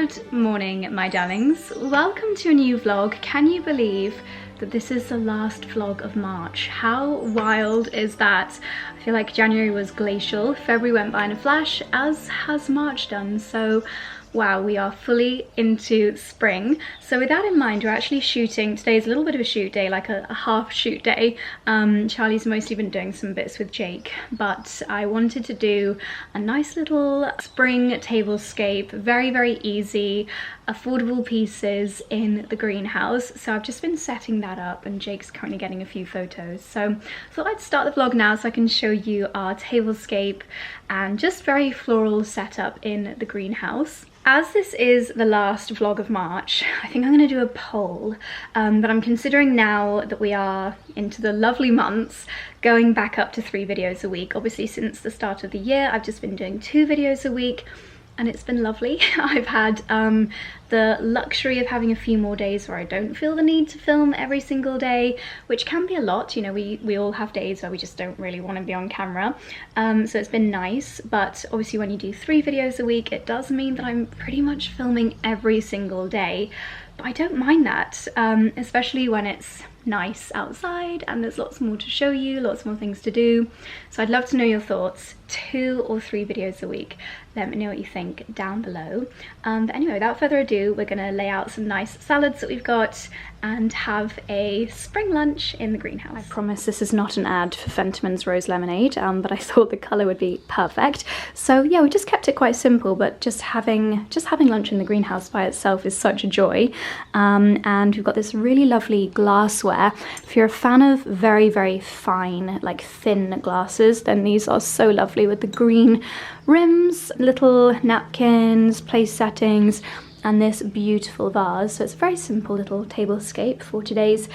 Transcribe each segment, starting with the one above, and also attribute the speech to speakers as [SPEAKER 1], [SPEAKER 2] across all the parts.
[SPEAKER 1] Good morning, my darlings. Welcome to a new vlog. Can you believe that this is the last vlog of March? How wild is that? I feel like January was glacial, February went by in a flash, as has March done. So wow, we are fully into spring. So with that in mind, we're actually shooting. Today's a little bit of a shoot day, like a half shoot day. Charlie's mostly been doing some bits with Jake, but I wanted to do a nice little spring tablescape, very, very easy, affordable pieces in the greenhouse. So I've just been setting that up and Jake's currently getting a few photos. So I thought I'd start the vlog now so I can show you our tablescape and just very floral setup in the greenhouse. As this is the last vlog of March, I think I'm going to do a poll, but I'm considering now that we are into the lovely months, going back up to 3 videos a week. Obviously since the start of the year, I've just been doing 2 videos a week, and it's been lovely. I've had the luxury of having a few more days where I don't feel the need to film every single day, which can be a lot. You know, we all have days where we just don't really want to be on camera. So it's been nice, but obviously when you do 3 videos a week, it does mean that I'm pretty much filming every single day. But I don't mind that, especially when it's nice outside and there's lots more to show you, lots more things to do. So I'd love to know your thoughts. 2 or 3 videos a week. Let me know what you think down below. But anyway, without further ado, we're gonna lay out some nice salads that we've got and have a spring lunch in the greenhouse. I promise this is not an ad for Fentimans Rose Lemonade, but I thought the colour would be perfect. So yeah, we just kept it quite simple, but just having lunch in the greenhouse by itself is such a joy. And we've got this really lovely glassware. If you're a fan of very, very fine, like thin glasses, then these are so lovely with the green rims, little napkins, place settings, and this beautiful vase. So it's a very simple little tablescape for today's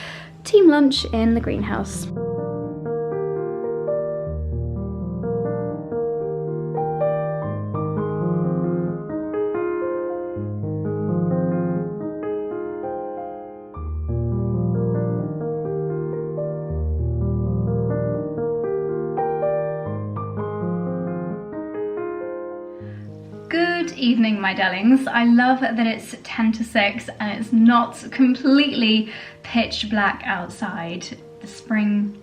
[SPEAKER 1] team lunch in the greenhouse. Good evening, my darlings. I love that it's 10 to 6 and it's not completely pitch black outside. The spring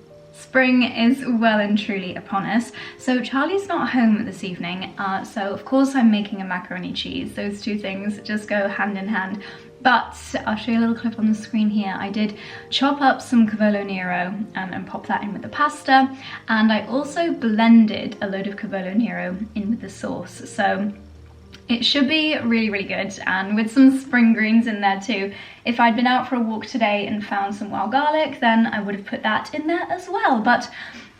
[SPEAKER 1] is well and truly upon us. So Charlie's not home this evening, so of course I'm making a macaroni cheese. Those 2 things just go hand in hand. But I'll show you a little clip on the screen here. I did chop up some cavolo nero and pop that in with the pasta, and I also blended a load of cavolo nero in with the sauce. So it should be really, really good, and with some spring greens in there too. If I'd been out for a walk today and found some wild garlic, then I would have put that in there as well, but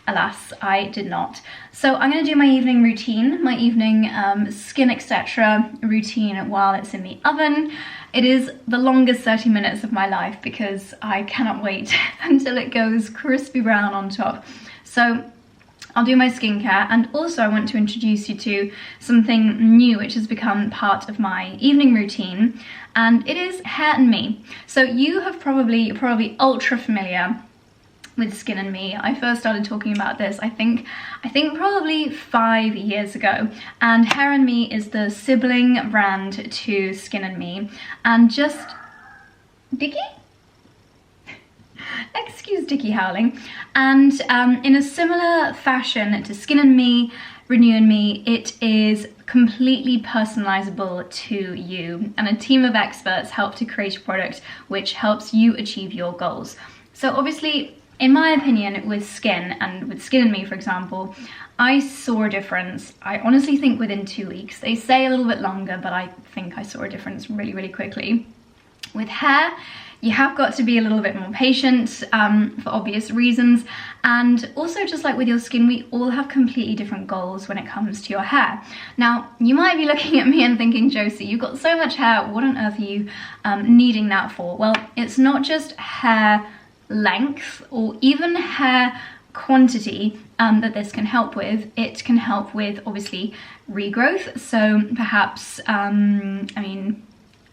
[SPEAKER 1] alas, I did not. So I'm going to do my evening routine, my evening skin etc. routine while it's in the oven. It is the longest 30 minutes of my life because I cannot wait until it goes crispy brown on top. So I'll do my skincare, and also I want to introduce you to something new which has become part of my evening routine, and it is Hair and Me. So you're probably ultra familiar with Skin and Me. I first started talking about this I think probably 5 years ago, and Hair and Me is the sibling brand to Skin and Me, and just Dicky? Excuse Dicky howling. And in a similar fashion to Skin and Me, Renew and Me, it is completely personalizable to you, and a team of experts help to create a product which helps you achieve your goals. So obviously, in my opinion, with Skin and Me, for example, I saw a difference. I honestly think within 2 weeks. They say a little bit longer, but I think I saw a difference really, really quickly. With hair, you have got to be a little bit more patient for obvious reasons, and also just like with your skin, we all have completely different goals when it comes to your hair. Now, you might be looking at me and thinking, Josie, you've got so much hair, what on earth are you needing that for? Well, it's not just hair length or even hair quantity that this can help with. It can help with obviously regrowth, so perhaps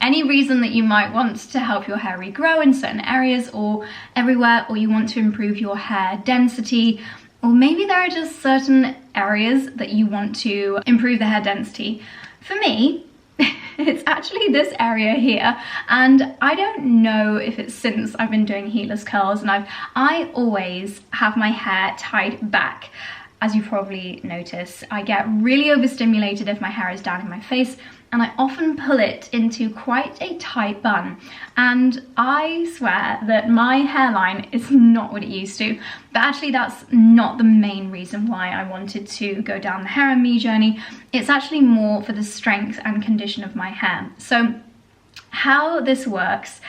[SPEAKER 1] any reason that you might want to help your hair regrow in certain areas or everywhere, or you want to improve your hair density, or maybe there are just certain areas that you want to improve the hair density. For me, It's actually this area here, and I don't know if it's since I've been doing heatless curls, and I always have my hair tied back. As you probably notice, I get really overstimulated if my hair is down in my face, and I often pull it into quite a tight bun. And I swear that my hairline is not what it used to, but actually that's not the main reason why I wanted to go down the hair and me journey. It's actually more for the strength and condition of my hair. So how this works,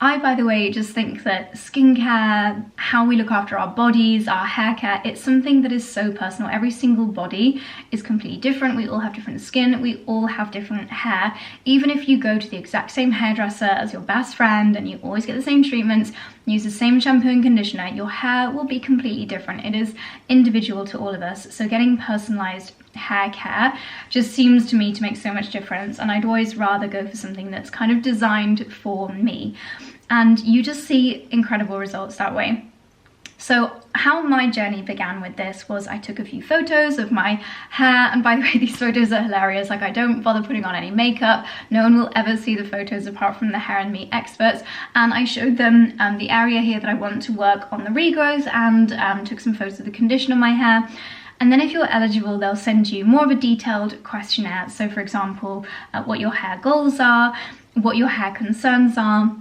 [SPEAKER 1] I, by the way, just think that skincare, how we look after our bodies, our hair care, it's something that is so personal. Every single body is completely different. We all have different skin. We all have different hair. Even if you go to the exact same hairdresser as your best friend and you always get the same treatments, use the same shampoo and conditioner, your hair will be completely different. It is individual to all of us. So getting personalized hair care just seems to me to make so much difference, and I'd always rather go for something that's kind of designed for me, and you just see incredible results that way. So how my journey began with this was I took a few photos of my hair, and by the way, these photos are hilarious. Like, I don't bother putting on any makeup. No one will ever see the photos apart from the hair and me experts, and I showed them the area here that I want to work on the regrowth, and took some photos of the condition of my hair. And then if you're eligible, they'll send you more of a detailed questionnaire. So for example, what your hair goals are, what your hair concerns are,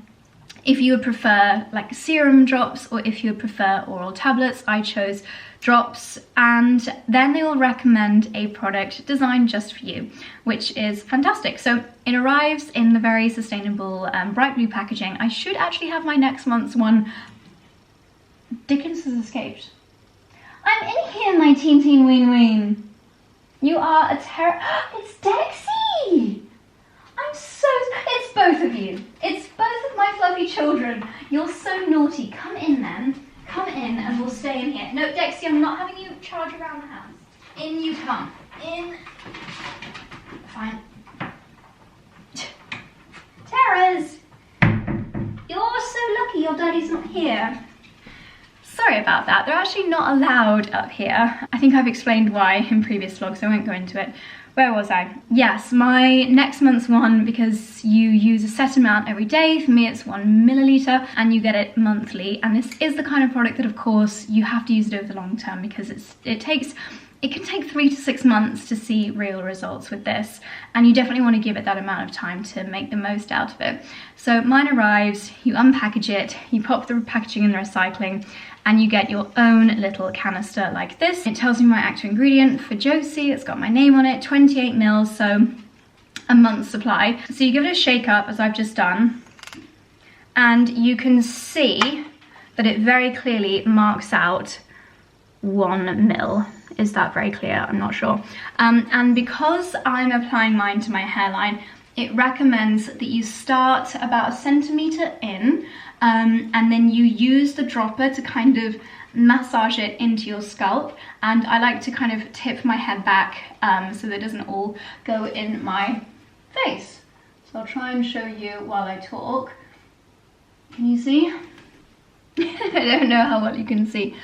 [SPEAKER 1] if you would prefer like serum drops or if you would prefer oral tablets. I chose drops, and then they will recommend a product designed just for you, which is fantastic. So it arrives in the very sustainable bright blue packaging. I should actually have my next month's one. Dickens has escaped. I'm in here, my teen ween. You are a terror. It's Dexy! I'm so... It's both of you. It's both of my fluffy children. You're so naughty. Come in then. Come in and we'll stay in here. No, Dexy, I'm not having you charge around the house. In you come. In. Fine. Terrors! You're so lucky your daddy's not here. Sorry about that, they're actually not allowed up here. I think I've explained why in previous vlogs, so I won't go into it. Where was I? Yes, my next month's one, because you use a set amount every day. For me, it's 1 milliliter, and you get it monthly. And this is the kind of product that, of course, you have to use it over the long term, because it can take 3 to 6 months to see real results with this, and you definitely want to give it that amount of time to make the most out of it. So mine arrives, you unpackage it, you pop the packaging in the recycling, and you get your own little canister like this. It tells me my active ingredient for Josie, it's got my name on it, 28 mils, so a month's supply. So you give it a shake up, as I've just done, and you can see that it very clearly marks out 1 mil. Is that very clear? I'm not sure. And because I'm applying mine to my hairline, it recommends that you start about 1 centimeter in, and then you use the dropper to kind of massage it into your scalp. And I like to kind of tip my head back so that it doesn't all go in my face. So I'll try and show you while I talk. Can you see? I don't know how well you can see.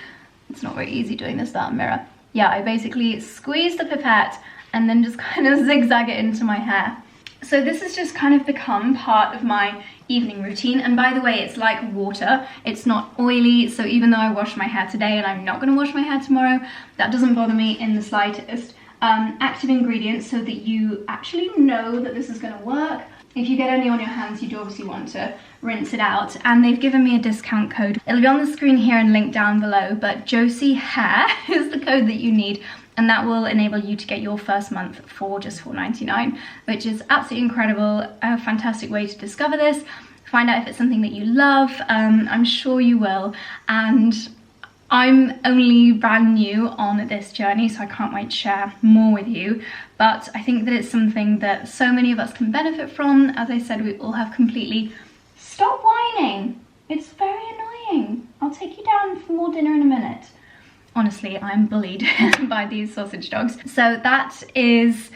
[SPEAKER 1] It's not very easy doing this without a mirror. Yeah, I basically squeeze the pipette and then just kind of zigzag it into my hair. So this has just kind of become part of my evening routine. And by the way, it's like water. It's not oily. So even though I washed my hair today and I'm not going to wash my hair tomorrow, that doesn't bother me in the slightest. Active ingredients so that you actually know that this is going to work. If you get any on your hands, you do obviously want to rinse it out. And they've given me a discount code. It'll be on the screen here and linked down below, but Josie Hair is the code that you need. And that will enable you to get your first month for just $4.99, which is absolutely incredible. A fantastic way to discover this. Find out if it's something that you love. I'm sure you will. And I'm only brand new on this journey, so I can't wait to share more with you. But I think that it's something that so many of us can benefit from. As I said, we all have completely... Stop whining! It's very annoying. I'll take you down for more dinner in a minute. Honestly, I'm bullied by these sausage dogs. So that is...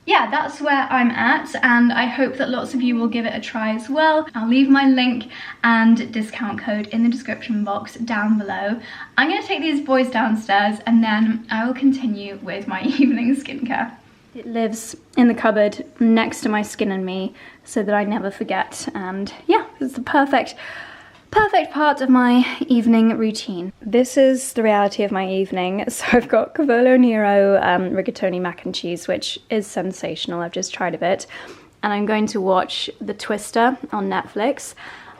[SPEAKER 1] yeah, that's where I'm at, and I hope that lots of you will give it a try as well. I'll leave my link and discount code in the description box down below. I'm going to take these boys downstairs and then I will continue with my evening skincare. It lives in the cupboard next to my Skin and Me so that I never forget, and yeah, it's the perfect part of my evening routine. This is the reality of my evening. So I've got 𝑭𝒊𝒏𝒅 rigatoni mac and cheese, which is sensational. I've just tried a bit. And I'm going to watch The Twister on Netflix.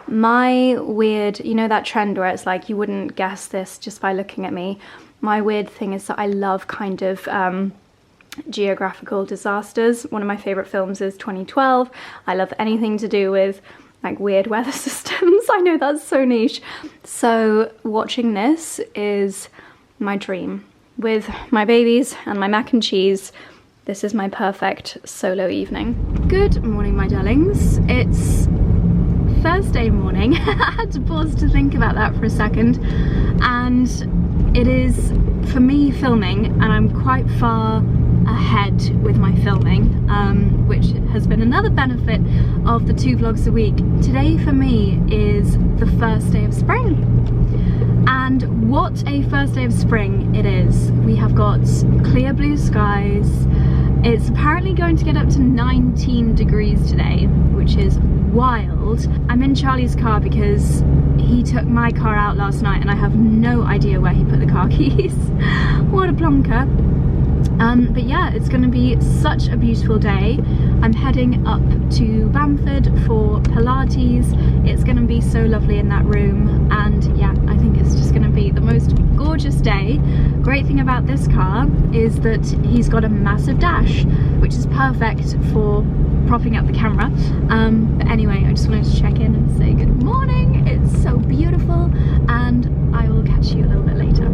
[SPEAKER 1] My weird, you know that trend where it's like you wouldn't guess this just by looking at me? My weird thing is that I love kind of geographical disasters. One of my favourite films is 2012. I love anything to do with like weird weather systems. I know that's so niche. So watching this is my dream. With my babies and my mac and cheese, this is my perfect solo evening. Good morning, my darlings. It's Thursday morning. I had to pause to think about that for a second. And it is, for me, filming, and I'm quite far ahead with my filming, which has been another benefit of the 2 vlogs a week. Today for me is the first day of spring, and what a first day of spring it is. We have got clear blue skies. It's apparently going to get up to 19 degrees today, which is wild. I'm in Charlie's car because he took my car out last night and I have no idea where he put the car keys. What a plonker. But yeah, it's going to be such a beautiful day. I'm heading up to Bamford for Pilates. It's going to be so lovely in that room, and yeah, I think it's just going to be the most gorgeous day. Great thing about this car is that he's got a massive dash, which is perfect for propping up the camera. But anyway, I just wanted to check in and say good morning. It's so beautiful, and I will catch you a little bit later.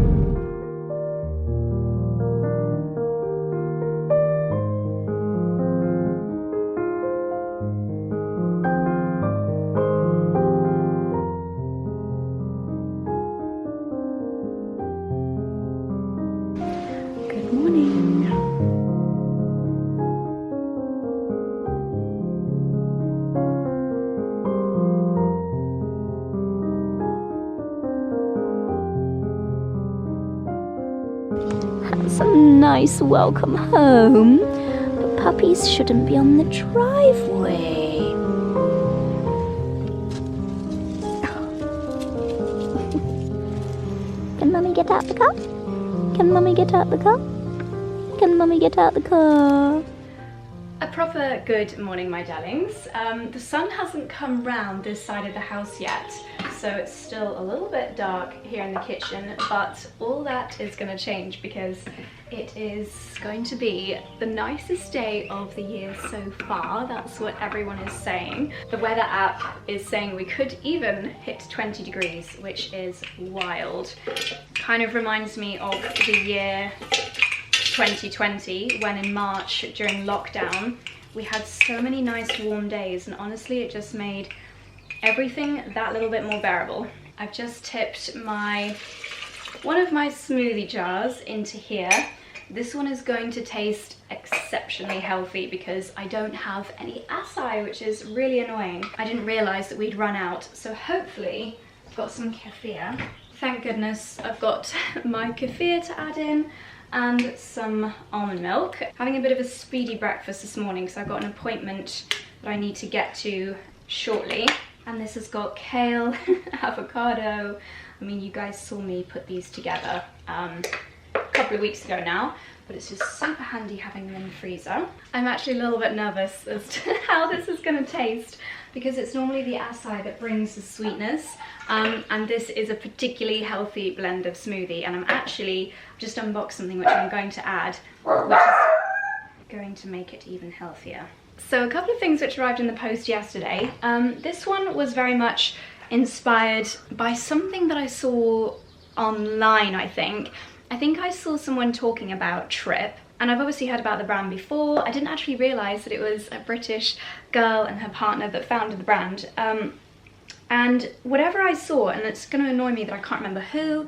[SPEAKER 1] That's a nice welcome home, but puppies shouldn't be on the driveway. Can Mummy get out the car? Can Mummy get out the car? Can Mummy get out the car? A proper good morning, my darlings. The sun hasn't come round this side of the house yet, so it's still a little bit dark here in the kitchen, but all that is going to change because it is going to be the nicest day of the year so far. That's what everyone is saying. The weather app is saying we could even hit 20 degrees, which is wild. Kind of reminds me of the year 2020, when in March during lockdown we had so many nice warm days, and honestly it just made everything that little bit more bearable. I've just tipped one of my smoothie jars into here. This one is going to taste exceptionally healthy because I don't have any acai, which is really annoying. I didn't realise that we'd run out, so hopefully I've got some kefir. Thank goodness I've got my kefir to add in and some almond milk. Having a bit of a speedy breakfast this morning because I've got an appointment that I need to get to shortly. And this has got kale, avocado. I mean, you guys saw me put these together a couple of weeks ago now, but it's just super handy having them in the freezer. I'm actually a little bit nervous as to how this is going to taste because it's normally the acai that brings the sweetness, and this is a particularly healthy blend of smoothie, and I'm actually just unboxed something which I'm going to add, which is going to make it even healthier. So a couple of things which arrived in the post yesterday. This one was very much inspired by something that I saw online, I think. I think I saw someone talking about Trip, and I've obviously heard about the brand before. I didn't actually realise that it was a British girl and her partner that founded the brand. And whatever I saw, and it's going to annoy me that I can't remember who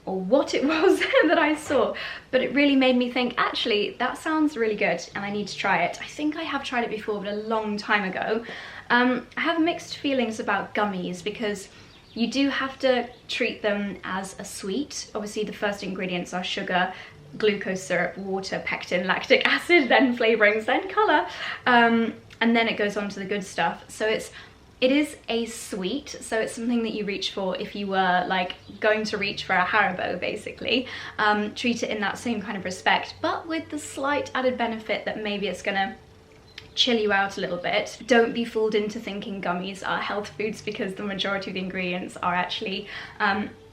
[SPEAKER 1] or what it was that I saw, but it really made me think, actually, that sounds really good and I need to try it. I think I have tried it before, but a long time ago. I have mixed feelings about gummies because you do have to treat them as a sweet. Obviously the first ingredients are sugar, glucose syrup, water, pectin, lactic acid, then flavorings, then colour, and then it goes on to the good stuff. So it is a sweet, so it's something that you reach for if you were like going to reach for a Haribo, basically. Treat it in that same kind of respect, but with the slight added benefit that maybe it's gonna chill you out a little bit. Don't be fooled into thinking gummies are health foods, because the majority of the ingredients are actually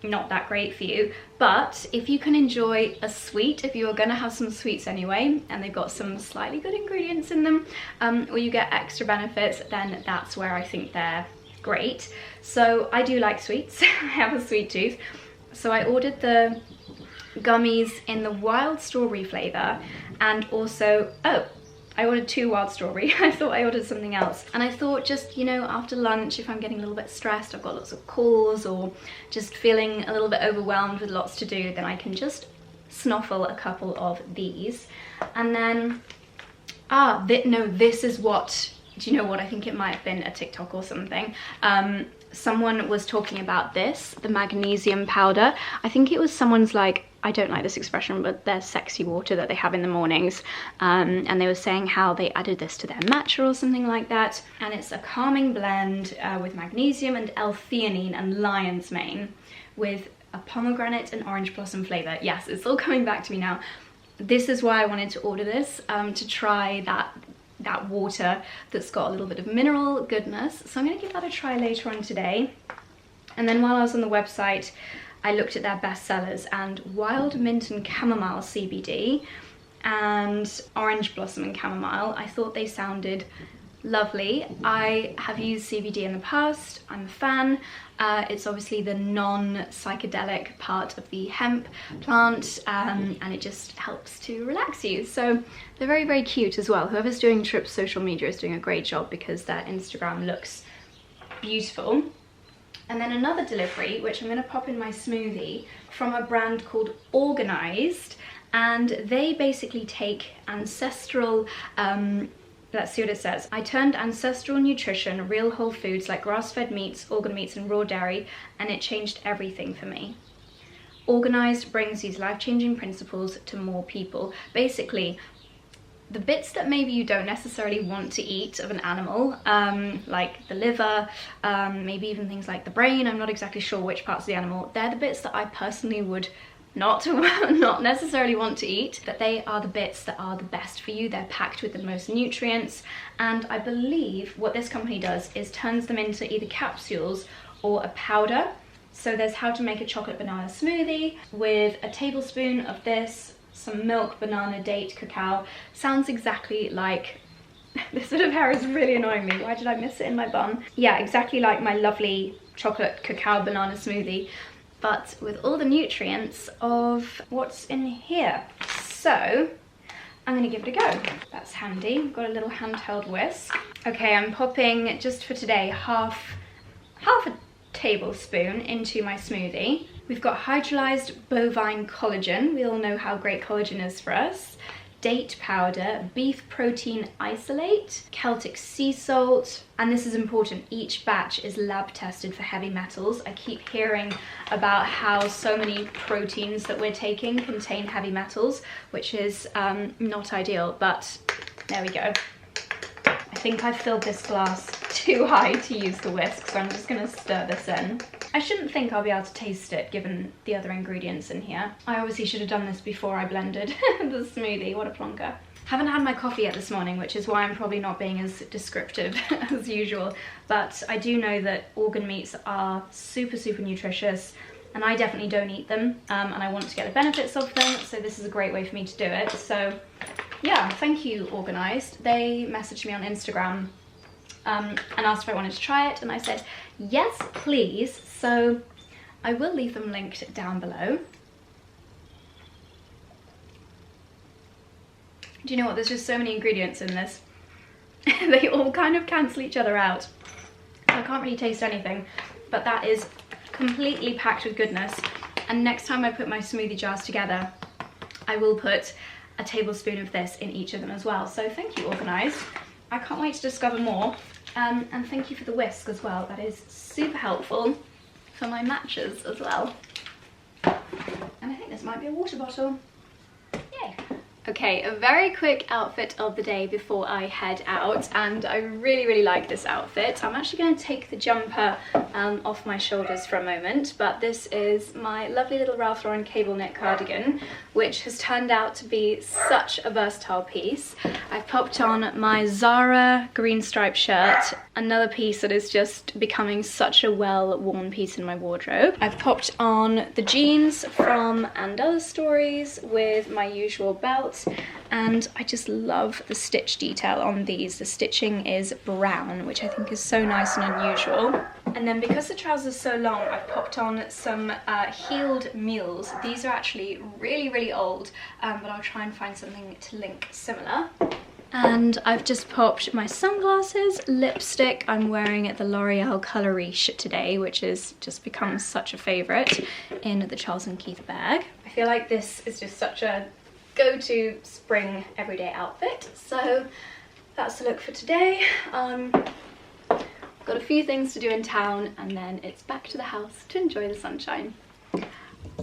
[SPEAKER 1] not that great for you. But if you can enjoy a sweet, if you are gonna have some sweets anyway, and they've got some slightly good ingredients in them, or you get extra benefits, then that's where I think they're great. So I do like sweets. I have a sweet tooth. So I ordered the gummies in the wild strawberry flavour, and also, I ordered 2 wild strawberry. I thought I ordered something else. And I thought, just, you know, after lunch, if I'm getting a little bit stressed, I've got lots of calls, or just feeling a little bit overwhelmed with lots to do, then I can just snuffle a couple of these. And then, no, this is what, do you know what? I think it might have been a TikTok or something. Someone was talking about this, the magnesium powder. I think it was someone's, like, I don't like this expression, but their sexy water that they have in the mornings. And they were saying how they added this to their matcha or something like that. And it's a calming blend with magnesium and L-theanine and lion's mane with a pomegranate and orange blossom flavour. Yes, it's all coming back to me now. This is why I wanted to order this, to try that water that's got a little bit of mineral goodness. So I'm going to give that a try later on today. And then while I was on the website, I looked at their bestsellers, and wild mint and chamomile CBD and orange blossom and chamomile, I thought they sounded lovely. I have used CBD in the past. I'm a fan. It's obviously the non-psychedelic part of the hemp plant, and it just helps to relax you. So they're very, very cute as well. Whoever's doing Trip's social media is doing a great job, because their Instagram looks beautiful. And then another delivery, which I'm going to pop in my smoothie, from a brand called Organized, and they basically take ancestral, let's see what it says. I turned ancestral nutrition, real whole foods like grass-fed meats, organ meats and raw dairy, and it changed everything for me. Organized brings these life-changing principles to more people. Basically, the bits that maybe you don't necessarily want to eat of an animal, like the liver, maybe even things like the brain, I'm not exactly sure which parts of the animal, they're the bits that I personally would not necessarily want to eat, but they are the bits that are the best for you. They're packed with the most nutrients, and I believe what this company does is turns them into either capsules or a powder. So there's how to make a chocolate banana smoothie with a tablespoon of this, some milk, banana, date, cacao. Sounds exactly like, this bit of hair is really annoying me. Why did I miss it in my bun? Yeah, exactly like my lovely chocolate cacao banana smoothie, but with all the nutrients of what's in here. So I'm gonna give it a go. That's handy. Got a little handheld whisk. Okay, I'm popping, just for today, half a tablespoon into my smoothie. We've got hydrolyzed bovine collagen. We all know how great collagen is for us. Date powder, beef protein isolate, Celtic sea salt, and this is important, each batch is lab tested for heavy metals. I keep hearing about how so many proteins that we're taking contain heavy metals, which is not ideal, but there we go. I think I've filled this glass too high to use the whisk, so I'm just gonna stir this in. I shouldn't think I'll be able to taste it given the other ingredients in here. I obviously should have done this before I blended the smoothie, what a plonker. Haven't had my coffee yet this morning, which is why I'm probably not being as descriptive as usual, but I do know that organ meats are super, super nutritious, and I definitely don't eat them, and I want to get the benefits of them, so this is a great way for me to do it. So yeah, thank you, Organized. They messaged me on Instagram and asked if I wanted to try it, and I said yes please, so I will leave them linked down below. Do you know what, there's just so many ingredients in this. They all kind of cancel each other out. I can't really taste anything, but that is completely packed with goodness, and next time I put my smoothie jars together, I will put a tablespoon of this in each of them as well. So thank you, Organized. I can't wait to discover more, and thank you for the whisk as well. That is super helpful for my matches as well. And I think this might be a water bottle. Okay, a very quick outfit of the day before I head out, and I really like this outfit. I'm actually going to take the jumper off my shoulders for a moment, but this is my lovely little Ralph Lauren cable knit cardigan, which has turned out to be such a versatile piece. I've popped on my Zara green striped shirt, another piece that is just becoming such a well-worn piece in my wardrobe. I've popped on the jeans from And Other Stories with my usual belt, and I just love the stitch detail on these. The stitching is brown, which I think is so nice and unusual. And then because the trousers are so long, I've popped on some heeled mules. These are actually really old, but I'll try and find something to link similar. And I've just popped my sunglasses, lipstick. I'm wearing the L'Oreal Color Riche today, which has just become such a favourite in the Charles & Keith bag. I feel like this is just such a go-to spring everyday outfit, so that's the look for today. Got a few things to do in town, and then it's back to the house to enjoy the sunshine.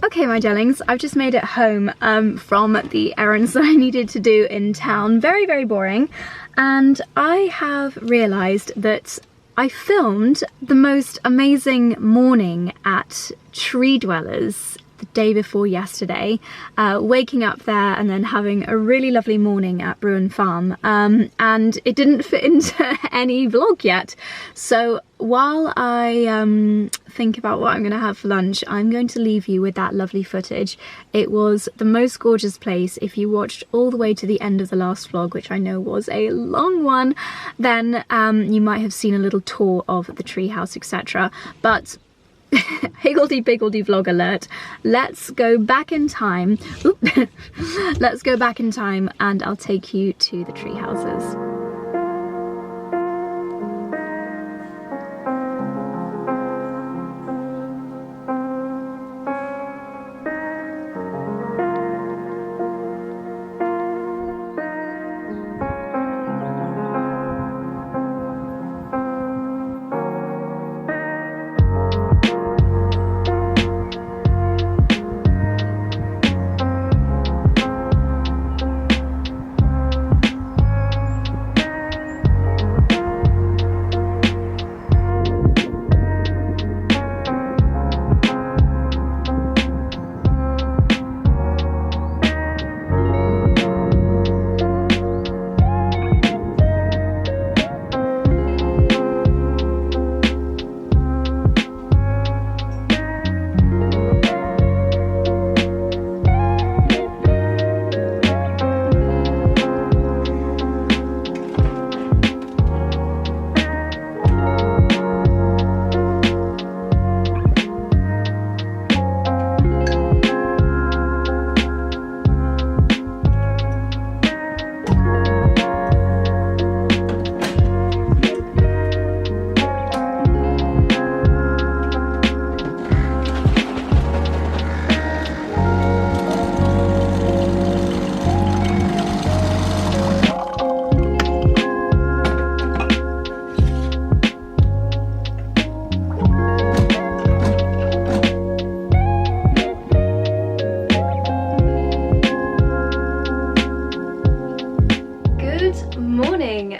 [SPEAKER 1] Okay, my darlings, I've just made it home from the errands that I needed to do in town. Very boring, and I have realised that I filmed the most amazing morning at TreeDwellers the day before yesterday, waking up there and then having a really lovely morning at Bruern Farm, and it didn't fit into any vlog yet. So while I think about what I'm going to have for lunch, I'm going to leave you with that lovely footage. It was the most gorgeous place. If you watched all the way to the end of the last vlog, which I know was a long one, then you might have seen a little tour of the treehouse, etc. But higgledy-piggledy vlog alert. Let's go back in time. Let's go back in time and I'll take you to the tree houses.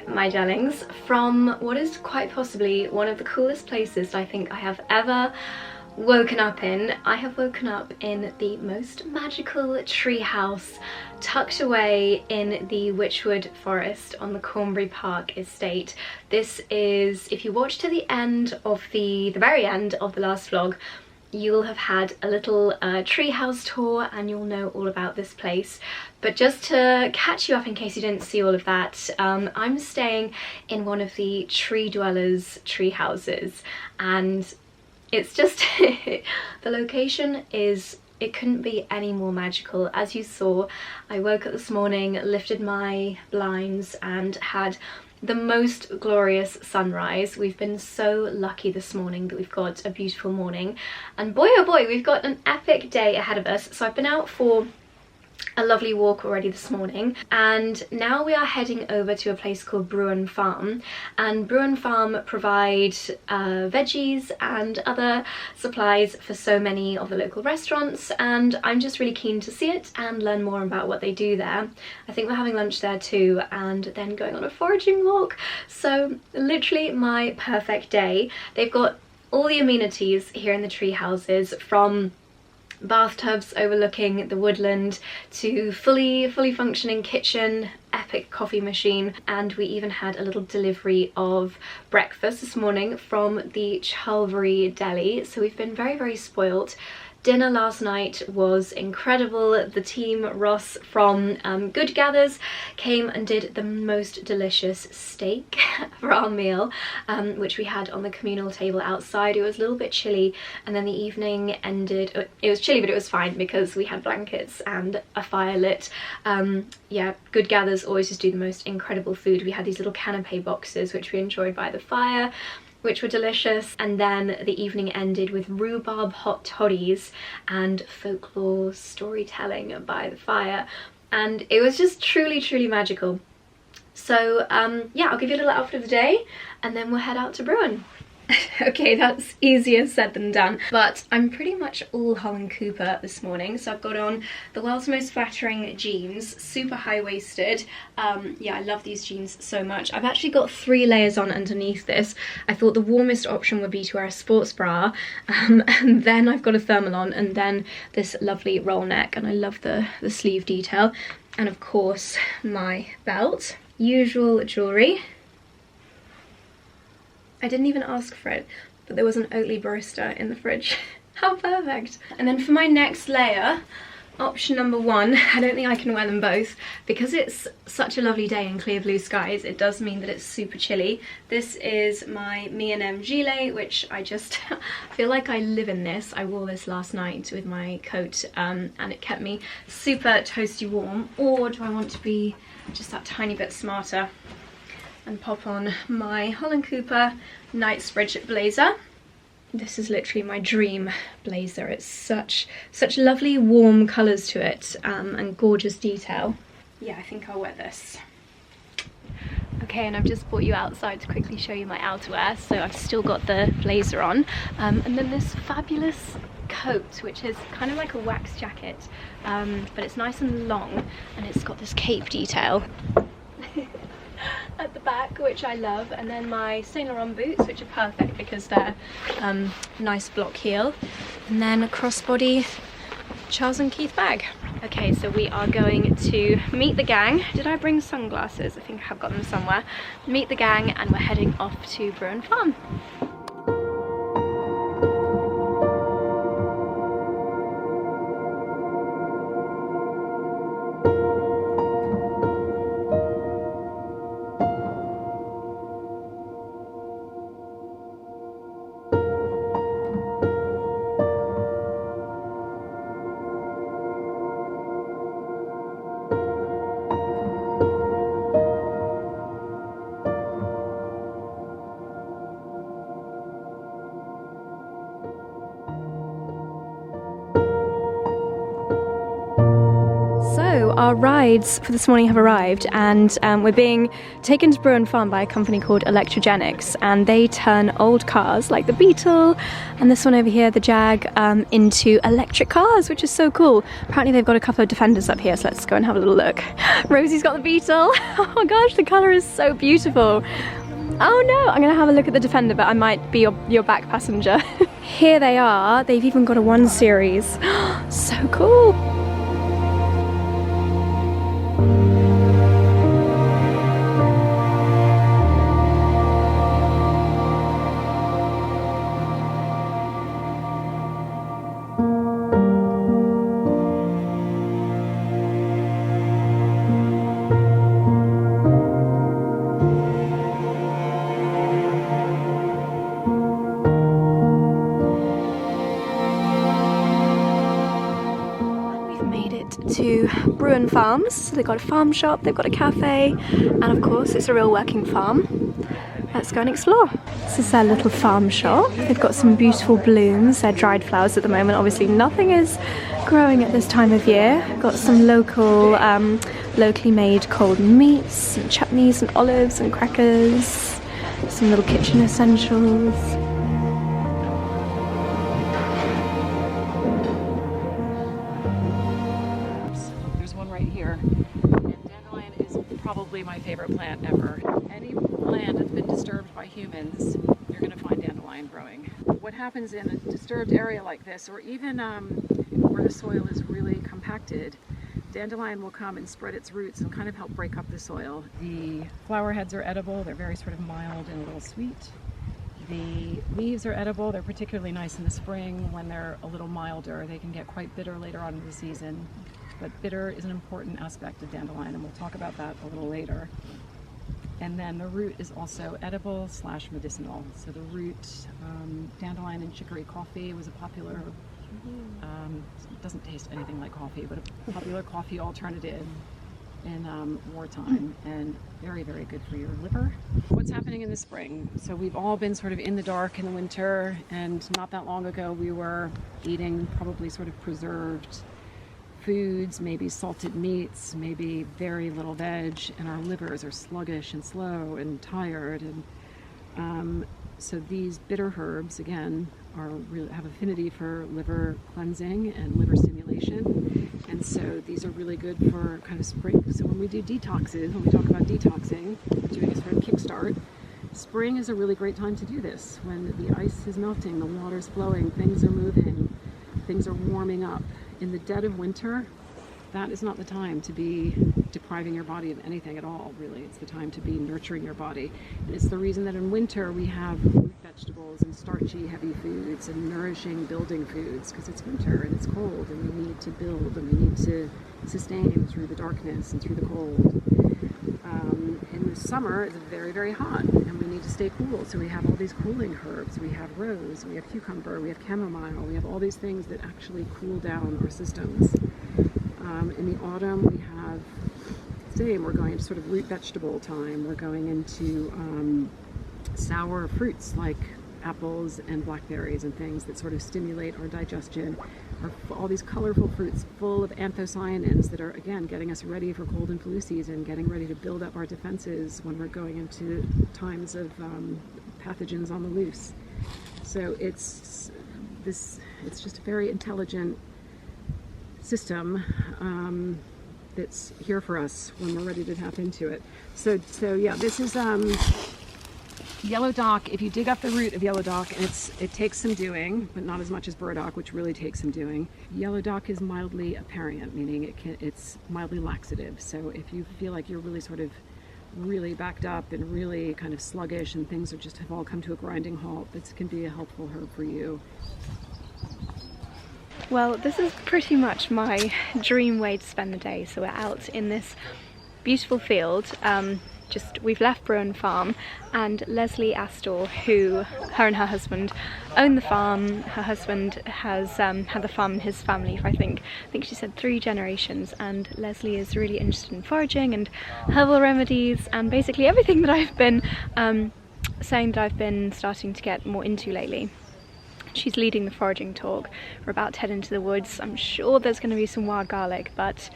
[SPEAKER 1] My darlings, from what is quite possibly one of the coolest places I think I have ever woken up in. I have woken up in the most magical tree house tucked away in the Wychwood Forest on the Cornbury Park estate. This is, if you watch to the end of the very end of the last vlog, you'll have had a little treehouse tour and you'll know all about this place. But just to catch you up in case you didn't see all of that, I'm staying in one of the TreeDwellers tree houses, and it's just the location is, it couldn't be any more magical. As you saw, I woke up this morning, lifted my blinds and had the most glorious sunrise. We've been so lucky this morning that we've got a beautiful morning, and boy oh boy, we've got an epic day ahead of us. So I've been out for a lovely walk already this morning, and now we are heading over to a place called Bruern Farm. And Bruern Farm provide veggies and other supplies for so many of the local restaurants, and I'm just really keen to see it and learn more about what they do there. I think we're having lunch there too, and then going on a foraging walk. So literally my perfect day. They've got all the amenities here in the tree houses, from bathtubs overlooking the woodland to fully functioning kitchen, epic coffee machine, and we even had a little delivery of breakfast this morning from the 𝑭𝒊𝒏𝒅 deli, so we've been very spoilt. Dinner last night was incredible. The team Ross from 𝑭𝒊𝒏𝒅 came and did the most delicious steak for our meal, which we had on the communal table outside. It was a little bit chilly, and then the evening ended, it was chilly but it was fine because we had blankets and a fire lit. Yeah, 𝑭𝒊𝒏𝒅 always just do the most incredible food. We had these little canapé boxes which we enjoyed by the fire, which were delicious, and then the evening ended with rhubarb hot toddies and folklore storytelling by the fire, and it was just truly magical. So yeah, I'll give you a little outfit of the day and then we'll head out to Bruern. Okay, that's easier said than done, but I'm pretty much all 𝑭𝒊𝒏𝒅 this morning. So I've got on the world's most flattering jeans, super high-waisted. Yeah, I love these jeans so much. I've actually got 3 layers on underneath this. I thought the warmest option would be to wear a sports bra, and then I've got a thermal on, and then this lovely roll neck, and I love the sleeve detail, and of course my belt. Usual jewellery. I didn't even ask for it, but there was an Oatly barista in the fridge. How perfect. And then for my next layer, option number 1, I don't think I can wear them both because it's such a lovely day and clear blue skies. It does mean that it's super chilly. This is my 𝑚𝒉𝒂𝒕 gilet, which I just feel like I live in this. I wore this last night with my coat, and it kept me super toasty warm. Or do I want to be just that tiny bit smarter and pop on my 𝑭𝒊𝒏𝒅 Knightsbridge blazer? This is literally my dream blazer. It's such lovely warm colours to it, and gorgeous detail. Yeah, I think I'll wear this. Okay, and I've just brought you outside to quickly show you my outerwear. So I've still got the blazer on, and then this fabulous coat, which is kind of like a wax jacket, but it's nice and long, and it's got this cape detail at the back, which I love, and then my Saint Laurent boots, which are perfect because they're nice block heel, and then a crossbody Charles & Keith bag. Okay, so we are going to meet the gang. Did I bring sunglasses? I think I have got them somewhere. Meet the gang, and we're heading off to Bruern Farm. Our rides for this morning have arrived, and we're being taken to Bruern Farm by a company called Electrogenics, and they turn old cars like the Beetle and this one over here, the Jag, into electric cars, which is so cool. Apparently they've got a couple of Defenders up here, so let's go and have a little look. Rosie's got the Beetle. Oh my gosh, the colour is so beautiful. Oh no, I'm gonna have a look at the Defender, but I might be your back passenger. Here they are. They've even got a 1 Series. So cool. To Bruern Farms. So they've got a farm shop, they've got a cafe, and of course it's a real working farm. let's go and explore. This is their little farm shop. They've got some beautiful blooms. They're dried flowers at the moment. Obviously nothing is growing at this time of year. Got some local, locally made cold meats and chutneys and olives and crackers. Some little kitchen essentials.
[SPEAKER 2] There's one right here. And dandelion is probably my favorite plant ever. Any land that's been disturbed by humans, you're going to find dandelion growing. What happens in a disturbed area like this, or even where the soil is really compacted, dandelion will come and spread its roots and kind of help break up the soil. The flower heads are edible. They're very sort of mild and a little sweet. The leaves are edible. They're particularly nice in the spring when they're a little milder. They can get quite bitter later on in the season, but bitter is an important aspect of dandelion, and we'll talk about that a little later. And then the root is also edible / medicinal. So the root, dandelion and chicory coffee was a popular, it doesn't taste anything like coffee, but a popular coffee alternative in wartime, and very, very good for your liver. What's happening in the spring? So we've all been sort of in the dark in the winter, and not that long ago we were eating probably sort of preserved foods, maybe salted meats, maybe very little veg, and our livers are sluggish and slow and tired. And so these bitter herbs, again, have affinity for liver cleansing and liver stimulation. And so these are really good for kind of spring. So when we do detoxes, when we talk about detoxing, doing a sort of kickstart, spring is a really great time to do this. When the ice is melting, the water's flowing, things are moving, things are warming up. In the dead of winter, that is not the time to be depriving your body of anything at all, really. It's the time to be nurturing your body. And it's the reason that in winter we have root vegetables and starchy, heavy foods and nourishing, building foods, because it's winter and it's cold, and we need to build and we need to sustain through the darkness and through the cold. In the summer, it's very, very hot, and we need to stay cool. So we have all these cooling herbs. We have rose, we have cucumber, we have chamomile, we have all these things that actually cool down our systems. In the autumn, we have, we're going into sort of root vegetable time. We're going into sour fruits like apples and blackberries and things that sort of stimulate our digestion. All these colorful fruits full of anthocyanins that are, again, getting us ready for cold and flu season, getting ready to build up our defenses when we're going into times of pathogens on the loose. So it's just a very intelligent system that's here for us when we're ready to tap into it. So yeah, this is yellow dock. If you dig up the root of yellow dock, and it takes some doing, but not as much as burdock, which really takes some doing. Yellow dock is mildly aperient, meaning it's mildly laxative. So if you feel like you're really sort of really backed up and really kind of sluggish and things have all come to a grinding halt, this can be a helpful herb for you.
[SPEAKER 1] Well, this is pretty much my dream way to spend the day. So we're out in this beautiful field. We've left Bruern Farm, and 𝑭𝒊𝒏𝒅, who her and her husband own the farm. Her husband has had the farm in his family for I think she said 3 generations, and Leslie is really interested in foraging and herbal remedies and basically everything that I've been saying that I've been starting to get more into lately. She's leading the foraging talk. We're about to head into the woods. I'm sure there's going to be some wild garlic, but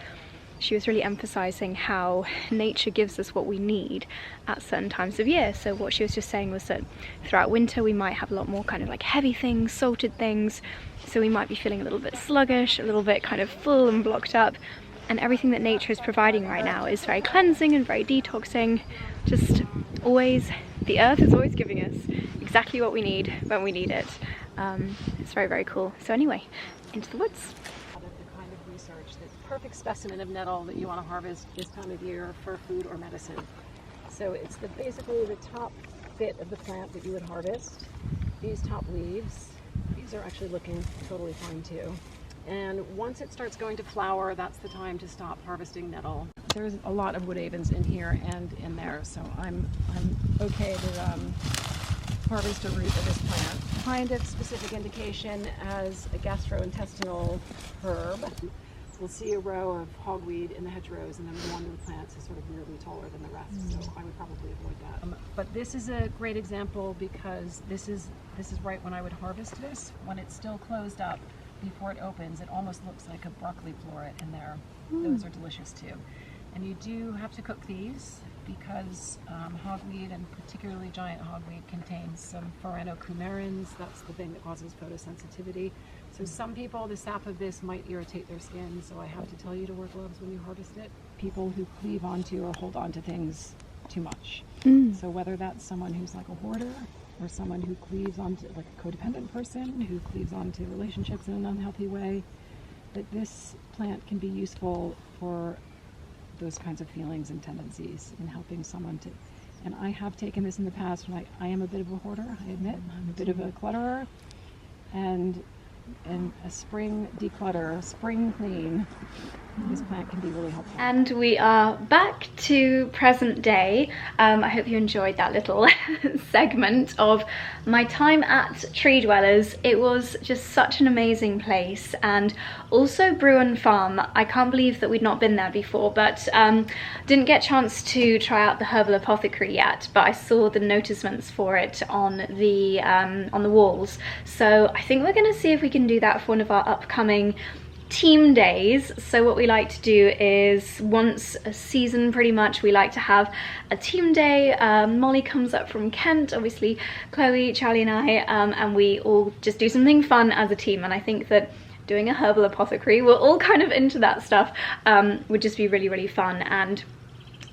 [SPEAKER 1] she was really emphasizing how nature gives us what we need at certain times of year. So what she was just saying was that throughout winter we might have a lot more kind of like heavy things, salted things, so we might be feeling a little bit sluggish, a little bit kind of full and blocked up, and everything that nature is providing right now is very cleansing and very detoxing. Just always, the earth is always giving us exactly what we need when we need it. It's very, very cool. So anyway, into the woods.
[SPEAKER 2] The kind of research, the perfect specimen of nettle that you want to harvest this time of year for food or medicine. So it's basically the top bit of the plant that you would harvest. These top leaves, these are actually looking totally fine too. And once it starts going to flower, that's the time to stop harvesting nettle. There's a lot of 𝑭𝒊𝒏𝒅s in here and in there, so I'm okay to harvest a root of this plant. Kind of specific indication as a gastrointestinal herb. we'll see a row of hogweed in the hedgerows, and then one of the plants is sort of weirdly taller than the rest, so I would probably avoid that. But this is a great example because this is right when I would harvest this. When it's still closed up before it opens, it almost looks like a broccoli floret in there. Those are delicious too. And you do have to cook these because hogweed, and particularly giant hogweed, contains some phyranocoumarins. That's the thing that causes photosensitivity. So some people, the sap of this might irritate their skin, so I have to tell you to wear gloves when you harvest it. People who cleave onto or hold onto things too much. So whether that's someone who's like a hoarder, or someone who cleaves onto, like a codependent person who cleaves onto relationships in an unhealthy way, that this plant can be useful for those kinds of feelings and tendencies in helping someone to, and I have taken this in the past when I am a bit of a hoarder, I admit, I'm a bit of a clutterer, and a spring declutter, spring clean, this plant can be really helpful.
[SPEAKER 1] And we are back to present day. I hope you enjoyed that little segment of my time at TreeDwellers. It was just such an amazing place, and also Bruern Farm. I can't believe that we'd not been there before, but didn't get a chance to try out the herbal apothecary yet, but I saw the notisements for it on the walls. So I think we're going to see if we can do that for one of our upcoming team days. So what we like to do is once a season pretty much, we like to have a team day. Molly comes up from Kent, obviously Chloe, Charlie and I, and we all just do something fun as a team, and I think that doing a herbal apothecary, we're all kind of into that stuff, would just be really, really fun. And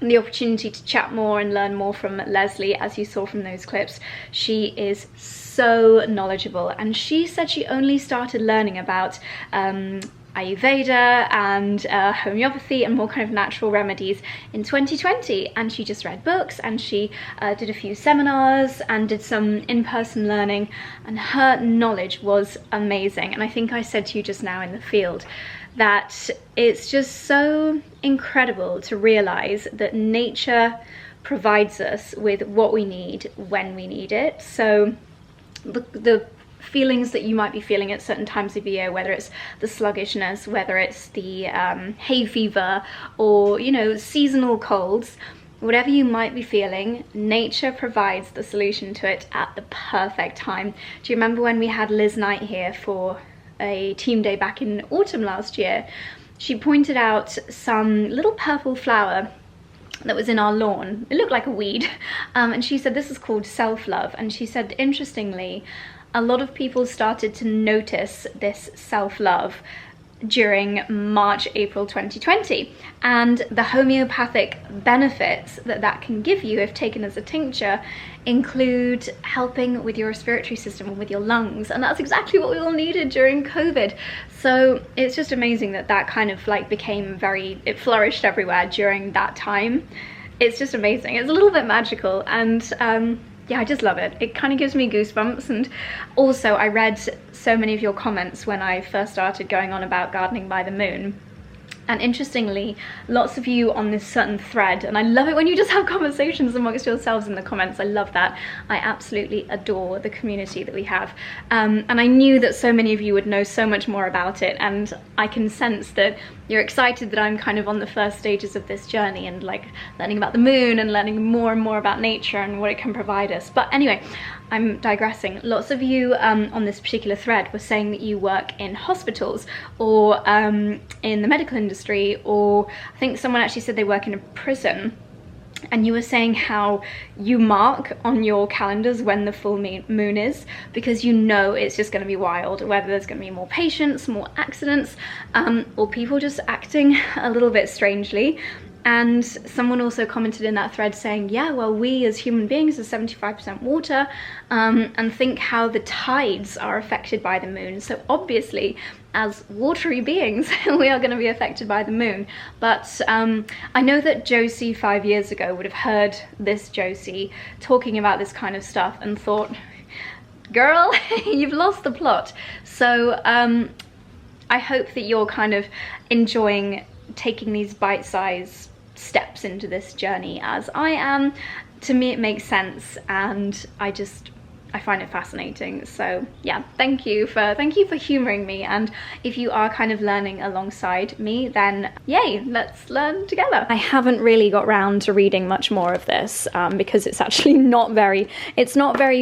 [SPEAKER 1] the opportunity to chat more and learn more from Leslie, as you saw from those clips. She is so knowledgeable, and she said she only started learning about Ayurveda and homeopathy and more kind of natural remedies in 2020, and she just read books, and she did a few seminars and did some in-person learning, and her knowledge was amazing. And I think I said to you just now in the field that it's just so incredible to realize that nature provides us with what we need when we need it. So the feelings that you might be feeling at certain times of year, whether it's the sluggishness, whether it's the hay fever, or, you know, seasonal colds, whatever you might be feeling, nature provides the solution to it at the perfect time. Do you remember when we had Liz Knight here for a team day back in autumn last year? She pointed out some little purple flower that was in our lawn. It looked like a weed, and she said this is called self-love. And she said, interestingly, a lot of people started to notice this self-love during March, April 2020, and the homeopathic benefits that that can give you if taken as a tincture include helping with your respiratory system and with your lungs, and that's exactly what we all needed during COVID. So it's just amazing that that kind of like became it flourished everywhere during that time. It's just amazing. It's a little bit magical, and yeah, I just love it. It kind of gives me goosebumps. And also I read so many of your comments when I first started going on about gardening by the moon. And interestingly, lots of you on this certain thread, and I love it when you just have conversations amongst yourselves in the comments. I love that. I absolutely adore the community that we have. And I knew that so many of you would know so much more about it, and I can sense that you're excited that I'm kind of on the first stages of this journey and like learning about the moon and learning more and more about nature and what it can provide us. But anyway, I'm digressing. Lots of you on this particular thread were saying that you work in hospitals or in the medical industry, or I think someone actually said they work in a prison. And you were saying how you mark on your calendars when the full moon is, because you know it's just going to be wild, whether there's going to be more patients, more accidents, or people just acting a little bit strangely. And someone also commented in that thread saying, yeah, well, we as human beings are 75% water, and think how the tides are affected by the moon. So obviously, as watery beings, we are going to be affected by the moon. But I know that Josie 5 years ago would have heard this Josie talking about this kind of stuff and thought, girl, you've lost the plot. So I hope that you're kind of enjoying taking these bite-sized steps into this journey as I am. To me it makes sense, and I just I find it fascinating. So yeah, thank you for humoring me, and if you are kind of learning alongside me, then yay, let's learn together. I haven't really got round to reading much more of this because it's actually not very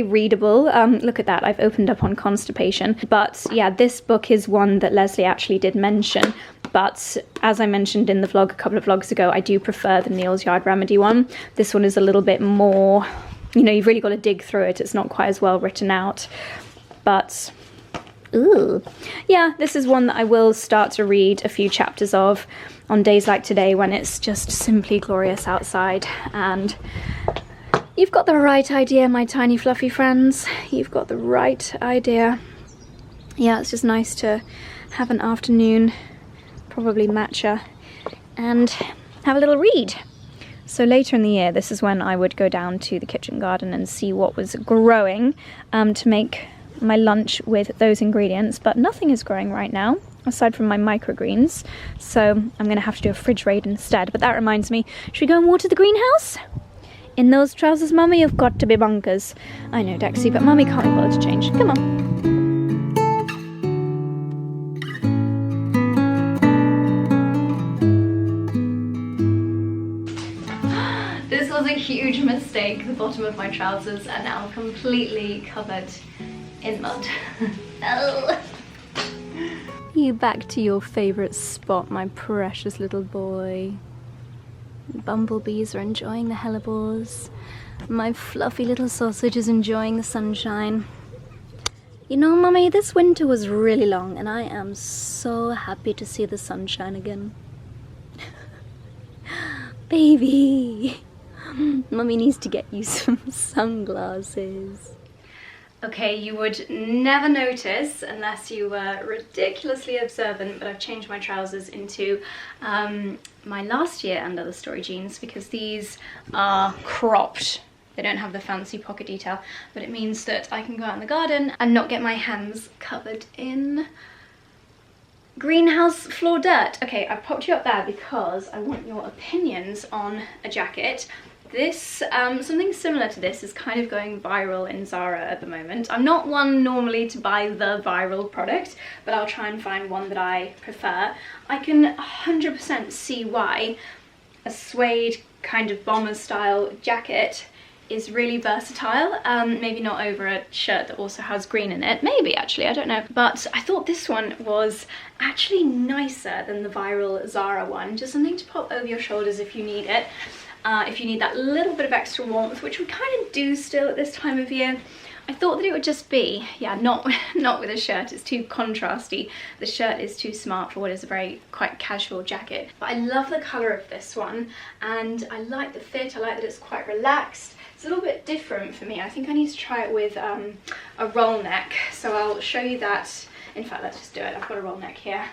[SPEAKER 1] readable. Look at that, I've opened up on constipation. But yeah, this book is one that Leslie actually did mention, but as I mentioned in the vlog a couple of vlogs ago, I do prefer the Neil's Yard Remedy one. This one is a little bit more, you know, you've really got to dig through it. It's not quite as well written out. But, ooh. Yeah, this is one that I will start to read a few chapters of on days like today when it's just simply glorious outside. And you've got the right idea, my tiny fluffy friends. You've got the right idea. Yeah, it's just nice to have an afternoon, probably matcha, and have a little read. So later in the year, this is when I would go down to the kitchen garden and see what was growing to make my lunch with those ingredients, but nothing is growing right now aside from my microgreens, so I'm gonna have to do a fridge raid instead. But that reminds me, should we go and water the greenhouse? In those trousers, Mummy, you've got to be bonkers. I know, Dexy, but Mummy can't be bothered to change. Come on. This was a huge mistake. The bottom of my trousers are now completely covered in mud. Oh. You back to your favourite spot, my precious little boy. Bumblebees are enjoying the hellebores. My fluffy little sausage is enjoying the sunshine. You know, Mummy, this winter was really long and I am so happy to see the sunshine again. Baby! Mummy needs to get you some sunglasses. Okay, you would never notice unless you were ridiculously observant, but I've changed my trousers into my last year and other story jeans because these are cropped. They don't have the fancy pocket detail, but it means that I can go out in the garden and not get my hands covered in greenhouse floor dirt. Okay, I've popped you up there because I want your opinions on a jacket. This, something similar to this is kind of going viral in Zara at the moment. I'm not one normally to buy the viral product, but I'll try and find one that I prefer. I can 100% see why a suede kind of bomber style jacket is really versatile. Maybe not over a shirt that also has green in it. Maybe, actually, I don't know. But I thought this one was actually nicer than the viral Zara one. Just something to pop over your shoulders if you need it. If you need that little bit of extra warmth, which we kind of do still at this time of year. I thought that it would just be, yeah, not with a shirt. It's too contrasty. The shirt is too smart for what is a very quite casual jacket. But I love the colour of this one, and I like the fit. I like that it's quite relaxed. It's a little bit different for me. I think I need to try it with a roll neck. So I'll show you that. In fact, let's just do it. I've got a roll neck here.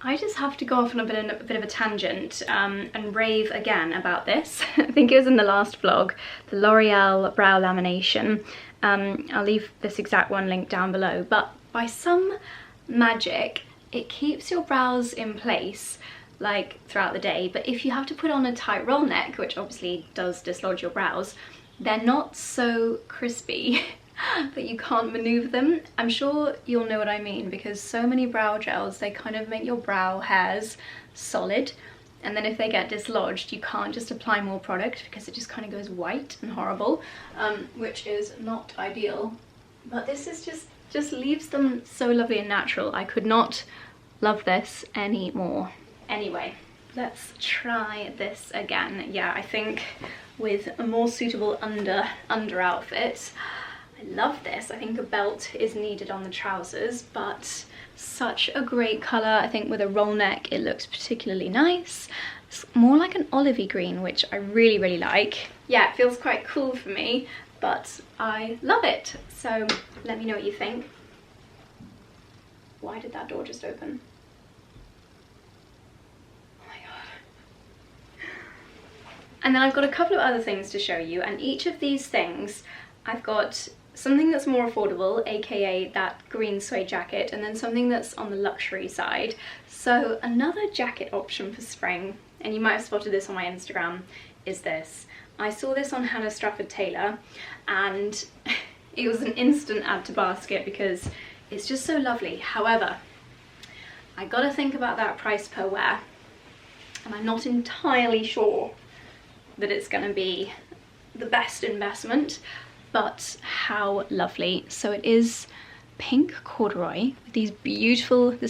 [SPEAKER 1] I just have to go off on a bit of a tangent and rave again about this. I think it was in the last vlog, the L'Oreal brow lamination. I'll leave this exact one linked down below, but by some magic, it keeps your brows in place like throughout the day. But if you have to put on a tight roll neck, which obviously does dislodge your brows, they're not so crispy that you can't maneuver them. I'm sure you'll know what I mean, because so many brow gels, they kind of make your brow hairs solid, and then if they get dislodged, you can't just apply more product because it just kind of goes white and horrible, which is not ideal. But this is just leaves them so lovely and natural. I could not love this anymore. Anyway, let's try this again. Yeah, I think with a more suitable under outfit. I love this. I think a belt is needed on the trousers, but such a great colour. I think with a roll neck it looks particularly nice. It's more like an olivey green, which I really, really like. Yeah, it feels quite cool for me, but I love it. So let me know what you think. Why did that door just open? Oh my god. And then I've got a couple of other things to show you, and each of these things I've got something that's more affordable, aka that green suede jacket, and then something that's on the luxury side. So another jacket option for spring, and you might have spotted this on my Instagram, is this. I saw this on Hannah Stratford Taylor, and it was an instant add to basket because it's just so lovely. However, I gotta think about that price per wear, and I'm not entirely sure that it's gonna be the best investment, but how lovely. So it is pink corduroy with this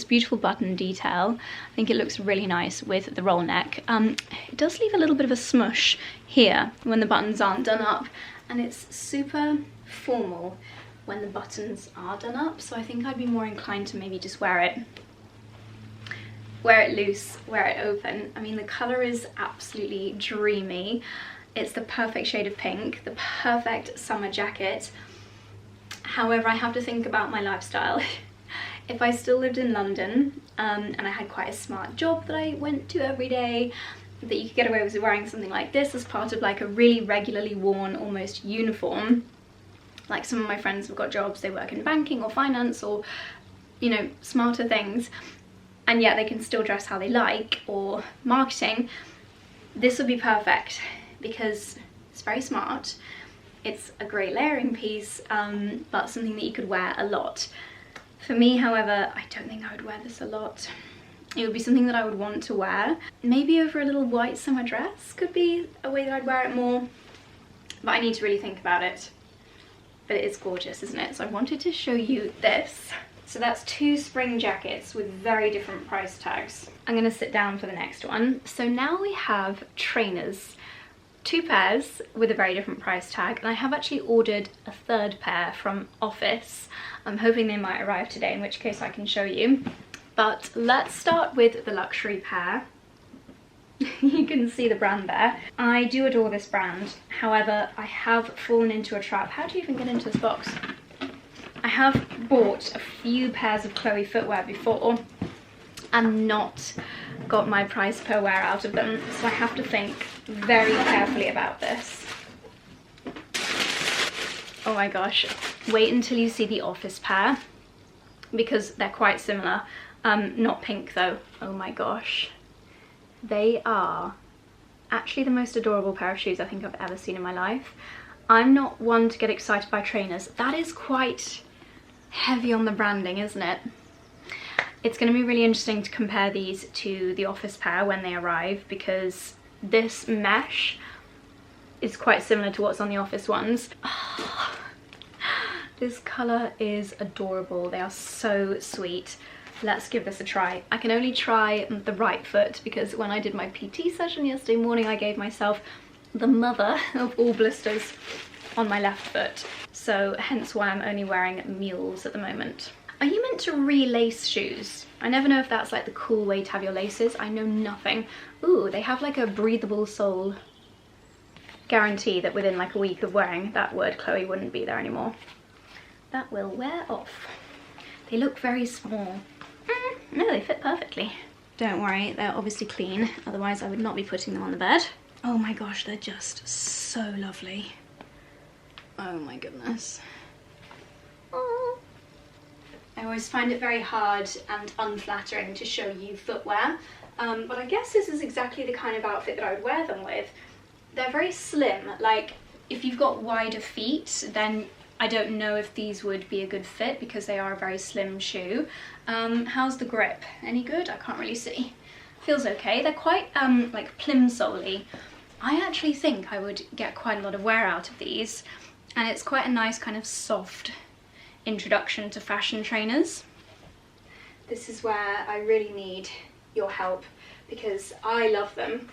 [SPEAKER 1] beautiful button detail. I think it looks really nice with the roll neck. It does leave a little bit of a smush here when the buttons aren't done up, and it's super formal when the buttons are done up, so I think I'd be more inclined to maybe just wear it loose, wear it open. I mean, the colour is absolutely dreamy. It's the perfect shade of pink, the perfect summer jacket. However, I have to think about my lifestyle. If I still lived in London and I had quite a smart job that I went to every day, that you could get away with wearing something like this as part of like a really regularly worn, almost uniform. Like some of my friends have got jobs, they work in banking or finance or, you know, smarter things, and yet they can still dress how they like, or marketing. This would be perfect because it's very smart. It's a great layering piece, but something that you could wear a lot. For me, however, I don't think I would wear this a lot. It would be something that I would want to wear. Maybe over a little white summer dress could be a way that I'd wear it more, but I need to really think about it. But it is gorgeous, isn't it? So I wanted to show you this. So that's 2 spring jackets with very different price tags. I'm gonna sit down for the next one. So now we have trainers. 2 pairs with a very different price tag, and I have actually ordered a 3rd pair from Office. I'm hoping they might arrive today, in which case I can show you. But let's start with the luxury pair. You can see the brand there. I do adore this brand. However, I have fallen into a trap. How do you even get into this box? I have bought a few pairs of Chloe footwear before and not got my price per wear out of them, so I have to think very carefully about this. Oh my gosh, wait until you see the Office pair, because they're quite similar. Not pink though. Oh my gosh, they are actually the most adorable pair of shoes I think I've ever seen in my life. I'm not one to get excited by trainers. That is quite heavy on the branding, isn't it? It's going to be really interesting to compare these to the Office pair when they arrive, because this mesh is quite similar to what's on the Office ones. Oh, this colour is adorable. They are so sweet. Let's give this a try. I can only try the right foot because when I did my PT session yesterday morning, I gave myself the mother of all blisters on my left foot. So hence why I'm only wearing mules at the moment. Are you meant to relace shoes? I never know if that's like the cool way to have your laces. I know nothing. Ooh, they have like a breathable sole guarantee that within like a week of wearing that word Chloe wouldn't be there anymore. That will wear off. They look very small. No, they fit perfectly. Don't worry, they're obviously clean, otherwise I would not be putting them on the bed. Oh my gosh, they're just so lovely. Oh my goodness. Oh. I always find it very hard and unflattering to show you footwear, but I guess this is exactly the kind of outfit that I would wear them with. They're very slim. Like, if you've got wider feet, then I don't know if these would be a good fit because they are a very slim shoe. How's the grip? Any good? I can't really see. Feels okay. They're quite like plimsoll-y. I actually think I would get quite a lot of wear out of these, and it's quite a nice kind of soft introduction to fashion trainers. This is where I really need your help because I love them.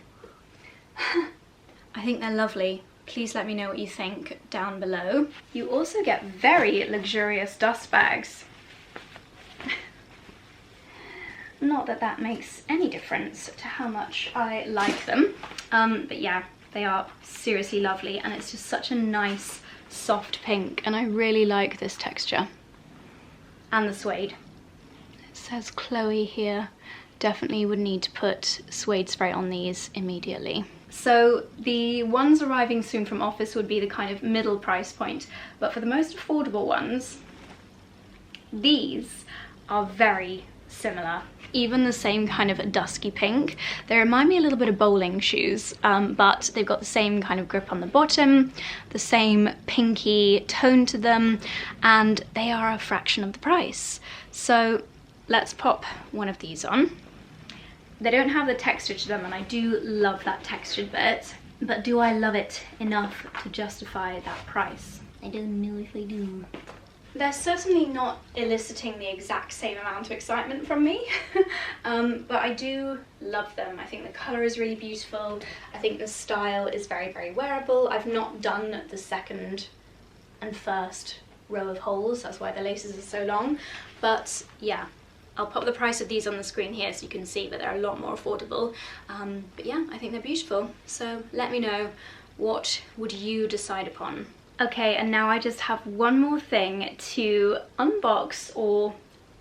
[SPEAKER 1] I think they're lovely. Please let me know what you think down below. You also get very luxurious dust bags. Not that that makes any difference to how much I like them, but yeah, they are seriously lovely, and it's just such a nice soft pink, and I really like this texture. And the suede. It says Chloe here. Definitely would need to put suede spray on these immediately. So the ones arriving soon from Office would be the kind of middle price point, but for the most affordable ones, these are very similar. even the same kind of dusky pink. They remind me a little bit of bowling shoes, but they've got the same kind of grip on the bottom, the same pinky tone to them, and they are a fraction of the price. So let's pop one of these on. They don't have the texture to them, and I do love that textured bit, but do I love it enough to justify that price? I don't know if I do. They're certainly not eliciting the exact same amount of excitement from me, but I do love them. I think the colour is really beautiful. I think the style is very, very wearable. I've not done the second and first row of holes, that's why the laces are so long, but yeah. I'll pop the price of these on the screen here so you can see that they're a lot more affordable. But yeah, I think they're beautiful. So let me know, what would you decide upon? Okay, and now I just have one more thing to unbox, or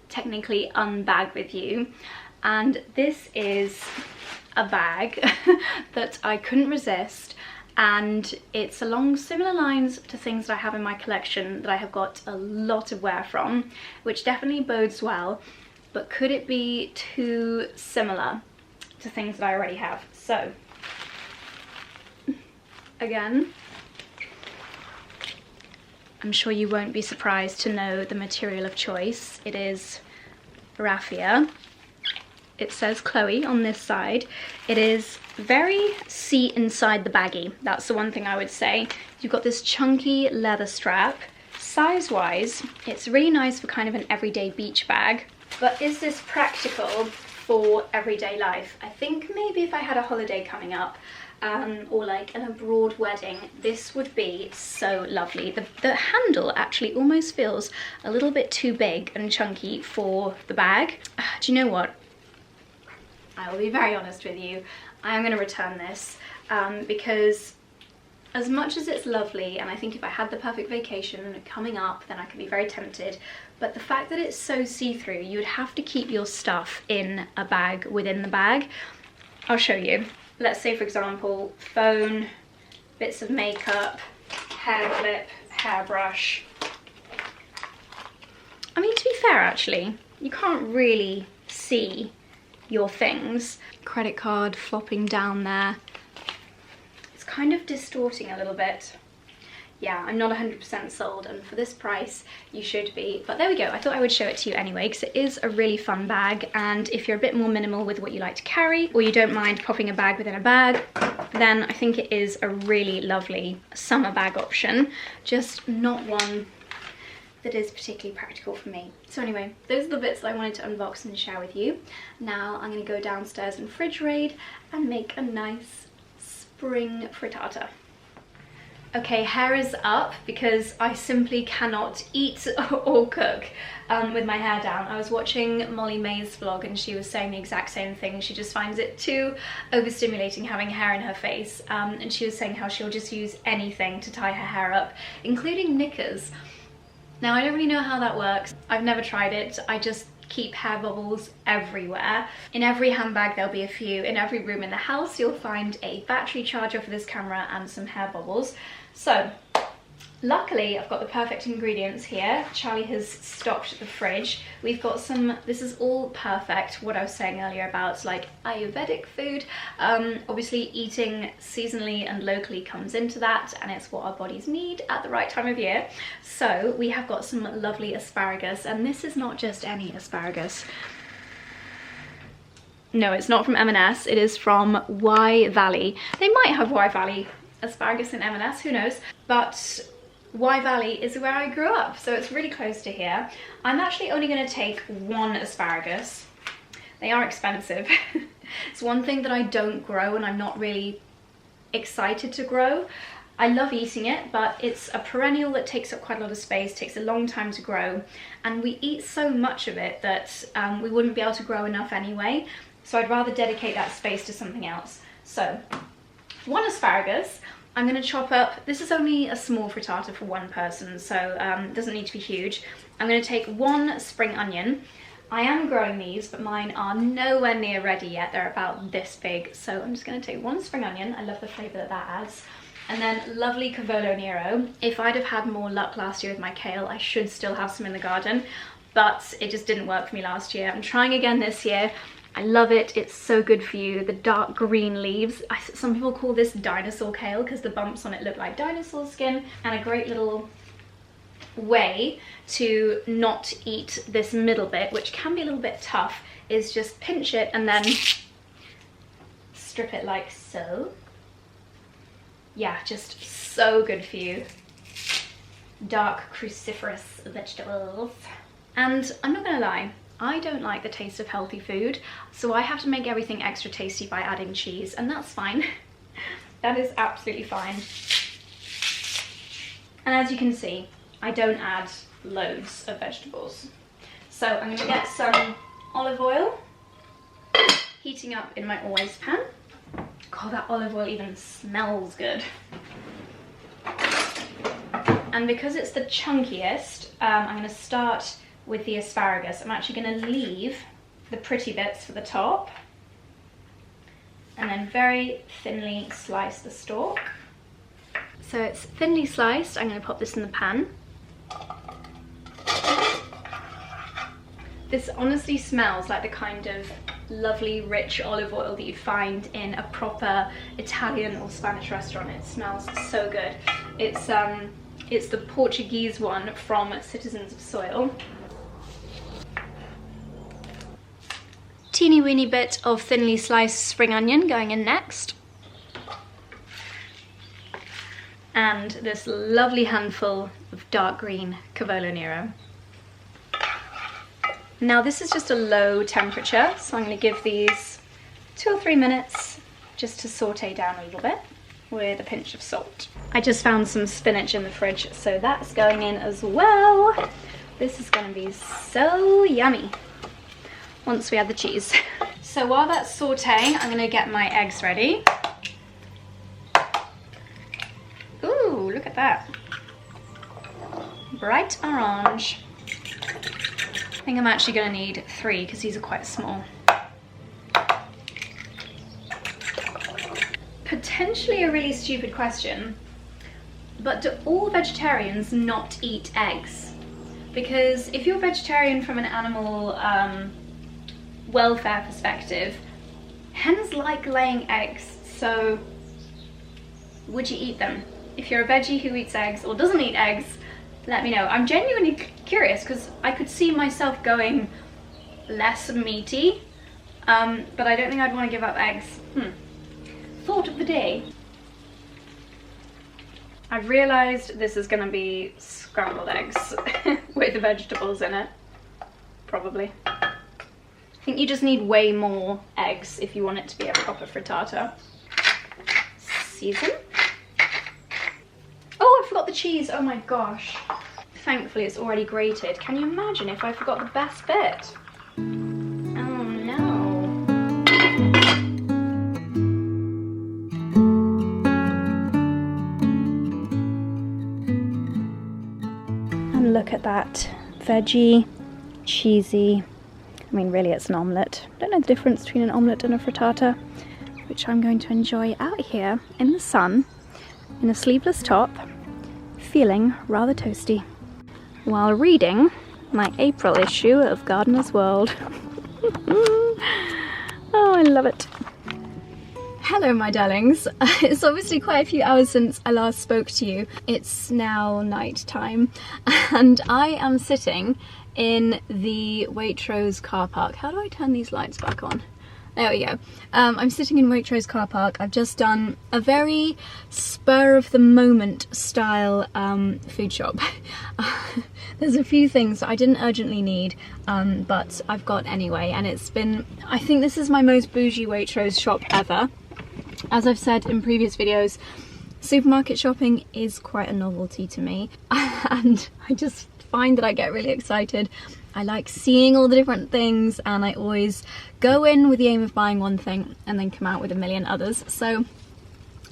[SPEAKER 1] technically unbag with you. And this is a bag that I couldn't resist. And it's along similar lines to things that I have in my collection that I have got a lot of wear from, which definitely bodes well. But could it be too similar to things that I already have? So, again, I'm sure you won't be surprised to know the material of choice. It is raffia. It says Chloe on this side. It is very seat inside the baggie. That's the one thing I would say. You've got this chunky leather strap. Size-wise, it's really nice for kind of an everyday beach bag. But is this practical for everyday life? I think maybe if I had a holiday coming up, or like an abroad wedding, this would be so lovely. The handle actually almost feels a little bit too big and chunky for the bag. Do you know what? I will be very honest with you. I am going to return this because as much as it's lovely, and I think if I had the perfect vacation coming up, then I could be very tempted. But the fact that it's so see-through, you would have to keep your stuff in a bag within the bag. I'll show you. Let's say, for example, phone, bits of makeup, hair clip, hairbrush. I mean, to be fair, actually, you can't really see your things. Credit card flopping down there. It's kind of distorting a little bit. Yeah, I'm not 100% sold, and for this price you should be. But there we go, I thought I would show it to you anyway because it is a really fun bag, and if you're a bit more minimal with what you like to carry, or you don't mind popping a bag within a bag, then I think it is a really lovely summer bag option, just not one that is particularly practical for me. So anyway, those are the bits that I wanted to unbox and share with you. Now I'm going to go downstairs and fridge raid and make a nice spring frittata. Okay, hair is up because I simply cannot eat or cook with my hair down. I was watching Molly May's vlog and she was saying the exact same thing. She just finds it too overstimulating having hair in her face. And she was saying how she'll just use anything to tie her hair up, including knickers. Now, I don't really know how that works. I've never tried it. I just keep hair bubbles everywhere. In every handbag there'll be a few. In every room in the house you'll find a battery charger for this camera and some hair bubbles. So luckily I've got the perfect ingredients here. Charlie has stocked the fridge. We've got some, this is all perfect, what I was saying earlier about like Ayurvedic food. Obviously eating seasonally and locally comes into that, and it's what our bodies need at the right time of year. So we have got some lovely asparagus, and this is not just any asparagus. No, it's not from M&S, it is from 𝑦𝒊𝒏𝒅. They might have 𝑦𝒊𝒏𝒅 asparagus in M&S, who knows, but 𝑦𝒊𝒏𝒅 is where I grew up, so it's really close to here. I'm actually only going to take one asparagus. They are expensive. It's one thing that I don't grow and I'm not really excited to grow. I love eating it, but it's a perennial that takes up quite a lot of space, takes a long time to grow, and we eat so much of it that we wouldn't be able to grow enough anyway, so I'd rather dedicate that space to something else. So one asparagus, I'm going to chop up. This is only a small frittata for one person, so it doesn't need to be huge. I'm going to take one spring onion. I am growing these, but mine are nowhere near ready yet. They're about this big, so I'm just going to take one spring onion. I love the flavour that that adds. And then lovely cavolo nero. If I'd have had more luck last year with my kale, I should still have some in the garden. but it just didn't work for me last year. I'm trying again this year. I love it, it's so good for you. The dark green leaves, some people call this dinosaur kale because the bumps on it look like dinosaur skin, and a great little way to not eat this middle bit, which can be a little bit tough, is just pinch it and then strip it like so. Yeah, just so good for you. Dark cruciferous vegetables. And I'm not gonna lie, I don't like the taste of healthy food, so I have to make everything extra tasty by adding cheese, and that's fine. That is absolutely fine. And as you can see, I don't add loads of vegetables. So I'm gonna get some olive oil heating up in my always pan. God, that olive oil even smells good. And because it's the chunkiest, I'm gonna start with the asparagus. I'm actually going to leave the pretty bits for the top and then very thinly slice the stalk. So it's thinly sliced. I'm going to pop this in the pan. This honestly smells like the kind of lovely rich olive oil that you'd find in a proper Italian or Spanish restaurant. It smells so good. It's the Portuguese one from Citizens of Soil. Teeny weeny bit of thinly sliced spring onion going in next. And this lovely handful of dark green 𝑭𝒂𝒕 Nero. Now this is just a low temperature, so I'm going to give these 2 or 3 minutes just to saute down a little bit with a pinch of salt. I just found some spinach in the fridge, so that's going in as well. This is going to be so yummy once we add the cheese. So while that's sauteing, I'm gonna get my eggs ready. Ooh, look at that. Bright orange. I think I'm actually gonna need 3 because these are quite small. Potentially a really stupid question, but do all vegetarians not eat eggs? Because if you're vegetarian from an animal welfare perspective, hens like laying eggs, so would you eat them? If you're a veggie who eats eggs or doesn't eat eggs, let me know. I'm genuinely curious because I could see myself going less meaty, but I don't think I'd want to give up eggs. Thought of the day. I've realised this is going to be scrambled eggs with the vegetables in it, probably. I think you just need way more eggs if you want it to be a proper frittata. Season. Oh, I forgot the cheese. Oh my gosh. Thankfully it's already grated. Can you imagine if I forgot the best bit? Oh no. And look at that. Veggie, cheesy. I mean, really, it's an omelette. I don't know the difference between an omelette and a frittata, which I'm going to enjoy out here in the sun, in a sleeveless top, feeling rather toasty, while reading my April issue of Gardener's World. Oh, I love it. Hello, my darlings. It's obviously quite a few hours since I last spoke to you. It's now night time, and I am sitting in the Waitrose car park. How do I turn these lights back on? There we go. I'm sitting in Waitrose car park. I've just done a very spur of the moment style food shop. There's a few things that I didn't urgently need, but I've got anyway, and it's been, I think this is my most bougie Waitrose shop ever. As I've said in previous videos, supermarket shopping is quite a novelty to me, and I just find that I get really excited. I like seeing all the different things, and I always go in with the aim of buying one thing and then come out with a million others. So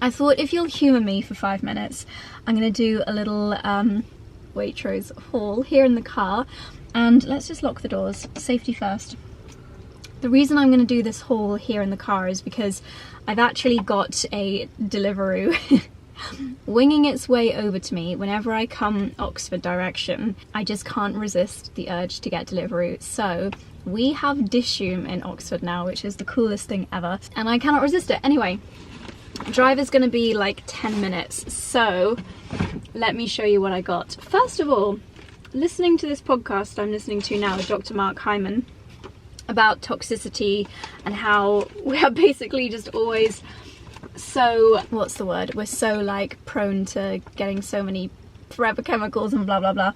[SPEAKER 1] I thought, if you'll humour me for 5 minutes, I'm going to do a little Waitrose haul here in the car, and let's just lock the doors. Safety first. The reason I'm going to do this haul here in the car is because I've actually got a Deliveroo winging its way over to me whenever I come Oxford direction. I just can't resist the urge to get Deliveroo. So we have Dishoom in Oxford now, which is the coolest thing ever, and I cannot resist it. Anyway, drive is going to be like 10 minutes, so let me show you what I got. First of all, listening to this podcast I'm listening to now with Dr. Mark Hyman about toxicity and how we are basically just always so, what's the word, we're so like prone to getting so many forever chemicals and blah blah blah.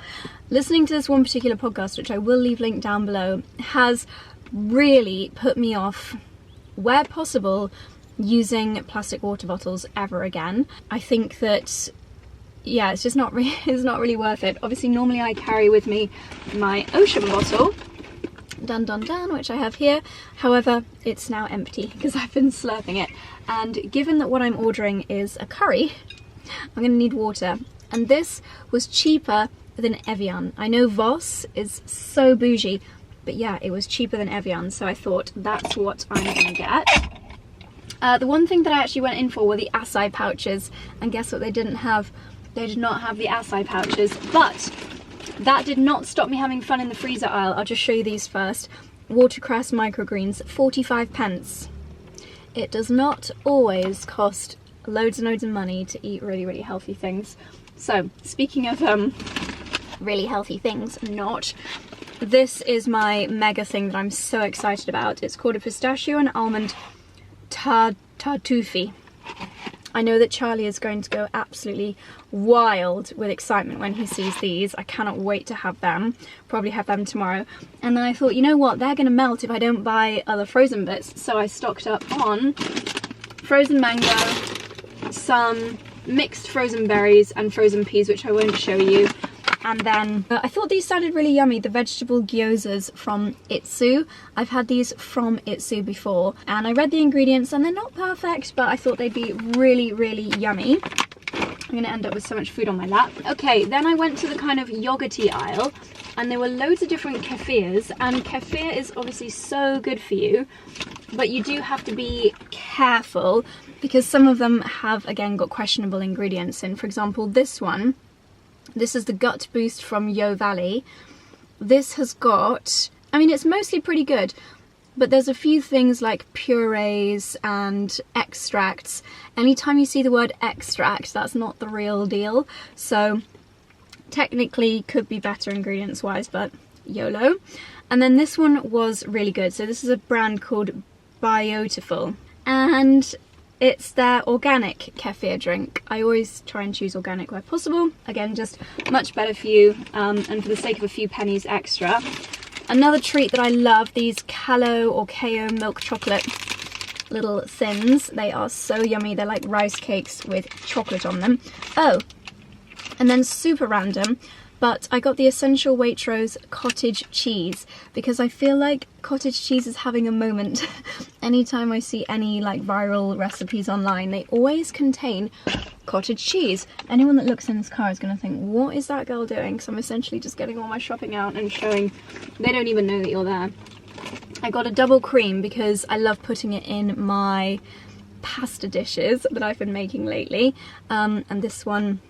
[SPEAKER 1] Listening to this one particular podcast, which I will leave linked down below, has really put me off, where possible, using plastic water bottles ever again. I think that, yeah, it's just not really, it's not really worth it. Obviously normally I carry with me my ocean bottle, dun dun dun, which I have here. However, it's now empty because I've been slurping it, and given that what I'm ordering is a curry, I'm gonna need water, and this was cheaper than Evian. I know 𝑭𝒊𝒏𝒅 is so bougie, but yeah, it was cheaper than Evian, so I thought that's what I'm gonna get. The one thing that I actually went in for were the 𝑴𝒆 pouches, and guess what they didn't have? They did not have the 𝑴𝒆 pouches, but that did not stop me having fun in the freezer aisle. I'll just show you these first. Watercress microgreens, 45p. It does not always cost loads and loads of money to eat really, really healthy things. So, speaking of really healthy things, this is my mega thing that I'm so excited about. It's called a pistachio and almond tartuffe. I know that Charlie is going to go absolutely wild with excitement when he sees these. I cannot wait to have them. Probably have them tomorrow. And then I thought, you know what, they're going to melt if I don't buy other frozen bits. So I stocked up on frozen mango, some mixed frozen berries and frozen peas, which I won't show you. And then I thought these sounded really yummy, the vegetable gyozas from 𝑭𝒐𝒂𝒕. I've had these from 𝑭𝒐𝒂𝒕 before, and I read the ingredients and they're not perfect, but I thought they'd be really, really yummy. I'm gonna end up with so much food on my lap. Okay, then I went to the kind of yogurty aisle, and there were loads of different kefirs, and kefir is obviously so good for you, but you do have to be careful because some of them have, again, got questionable ingredients in. For example, this one, this is the Gut Boost from 𝑭𝒊𝒏𝒅. This has got, I mean, it's mostly pretty good, but there's a few things like purees and extracts. Anytime you see the word extract, that's not the real deal. So technically could be better ingredients wise, but YOLO. And then this one was really good. So this is a brand called 𝑏𝒅, and it's their organic kefir drink. I always try and choose organic where possible. Again, just much better for you, and for the sake of a few pennies extra. Another treat that I love, these 𝑘𝒉𝒂𝒕 milk chocolate little thins. They are so yummy. They're like rice cakes with chocolate on them. Oh, and then super random, but I got the Essential Waitrose cottage cheese because I feel like cottage cheese is having a moment. Anytime I see any like viral recipes online, they always contain cottage cheese. Anyone that looks in this car is going to think, what is that girl doing? Because I'm essentially just getting all my shopping out and showing. They don't even know that you're there. I got a double cream because I love putting it in my pasta dishes that I've been making lately. And this one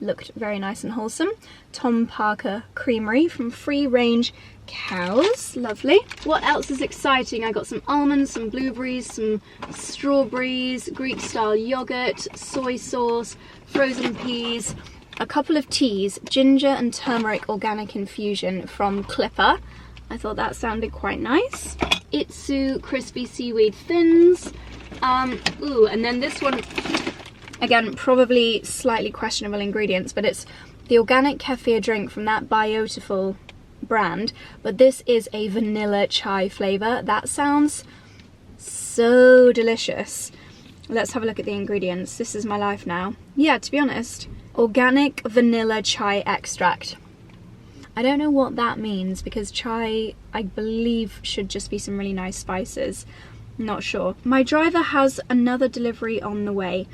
[SPEAKER 1] looked very nice and wholesome. Tom Parker Creamery from Free Range Cows. Lovely. What else is exciting? I got some almonds, some blueberries, some strawberries, Greek style yogurt, soy sauce, frozen peas, a couple of teas, ginger and turmeric organic infusion from Clipper. I thought that sounded quite nice. 𝑭𝒐𝒂𝒕 crispy seaweed thins. Ooh, and then this one, again, probably slightly questionable ingredients, but it's the organic kefir drink from that 𝑏𝒅 brand, but this is a vanilla chai flavour. That sounds so delicious. Let's have a look at the ingredients. This is my life now. Yeah, to be honest, organic vanilla chai extract. I don't know what that means because chai, I believe, should just be some really nice spices. Not sure. My driver has another delivery on the way.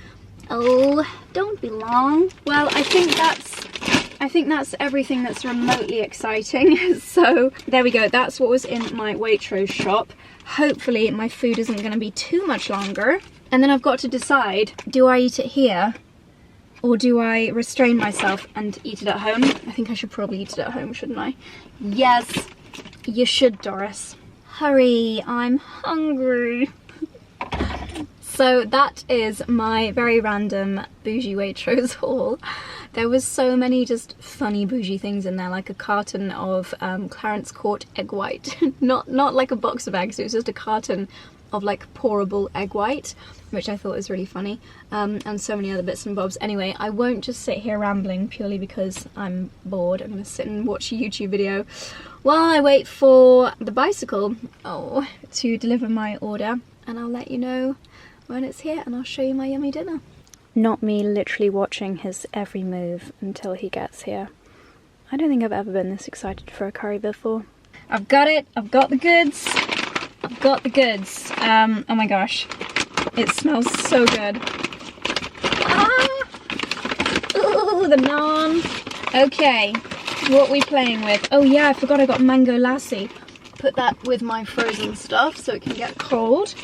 [SPEAKER 1] Oh, don't be long. Well, I think that's everything that's remotely exciting. So there we go. That's what was in my Waitrose shop. Hopefully my food isn't going to be too much longer. And then I've got to decide, do I eat it here or do I restrain myself and eat it at home? I think I should probably eat it at home, shouldn't I? Yes, you should, Doris. Hurry, I'm hungry. So that is my very random bougie Waitrose haul. There was so many just funny bougie things in there, like a carton of Clarence Court egg white. not like a box of eggs, it was just a carton of like pourable egg white, which I thought was really funny, and so many other bits and bobs. Anyway, I won't just sit here rambling purely because I'm bored. I'm gonna sit and watch a YouTube video while I wait for the bicycle to deliver my order, and I'll let you know when it's here and I'll show you my yummy dinner. Not me literally watching his every move until he gets here. I don't think I've ever been this excited for a curry before. I've got it, I've got the goods. I've got the goods. Oh my gosh, it smells so good. Ooh, the naan. Okay, what are we playing with? Oh yeah, I forgot I got mango lassi. Put that with my frozen stuff so it can get cold.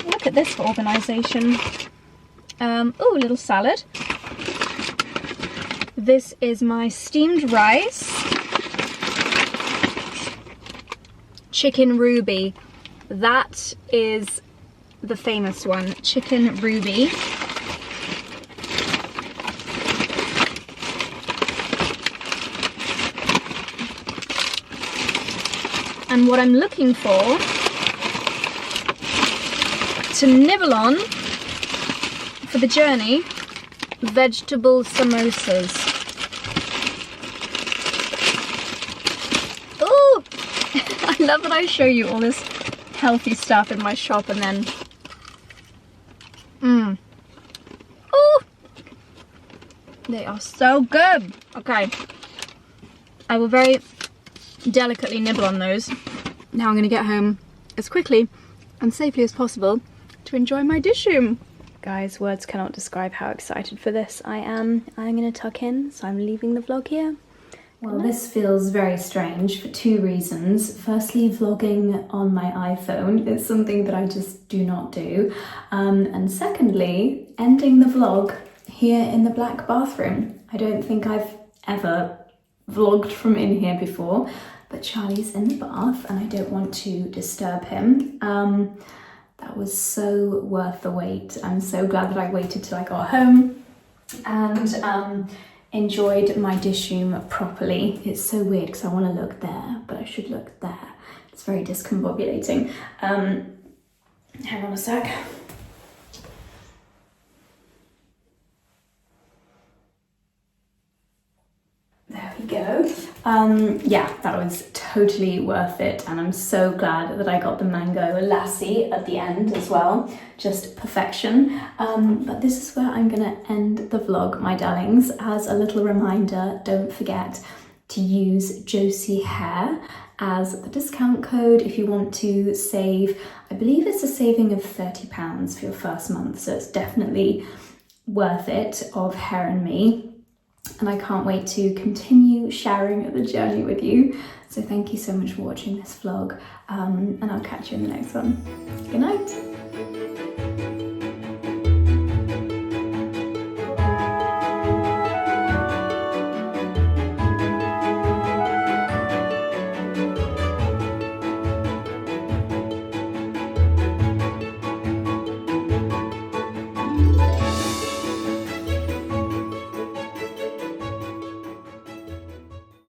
[SPEAKER 1] Look at this organisation. Oh, a little salad. This is my steamed rice. Chicken ruby. That is the famous one, chicken ruby. And what I'm looking for to nibble on for the journey, vegetable samosas. Oh, I love that I show you all this healthy stuff in my shop and then oh, they are so good. Okay, I will very delicately nibble on those. Now I'm gonna get home as quickly and safely as possible to enjoy my Dishoom. Guys, words cannot describe how excited for this I am. I'm gonna tuck in, so I'm leaving the vlog here. Well, this feels very strange for two reasons. Firstly, vlogging on my iPhone is something that I just do not do. And secondly, ending the vlog here in the black bathroom. I don't think I've ever vlogged from in here before, but Charlie's in the bath and I don't want to disturb him. That was so worth the wait. I'm so glad that I waited till I got home and enjoyed my Dishoom properly. It's so weird because I want to look there, but I should look there. It's very discombobulating. Hang on a sec. There we go. Yeah, that was totally worth it, and I'm so glad that I got the mango lassi at the end as well. Just perfection. But this is where I'm gonna end the vlog, my darlings. As a little reminder, don't forget to use Josie Hair as the discount code if you want to save. I believe it's a saving of £30 for your first month, so it's definitely worth it of Hair and Me. And I can't wait to continue sharing the journey with you. So thank you so much for watching this vlog, and I'll catch you in the next one. Good night.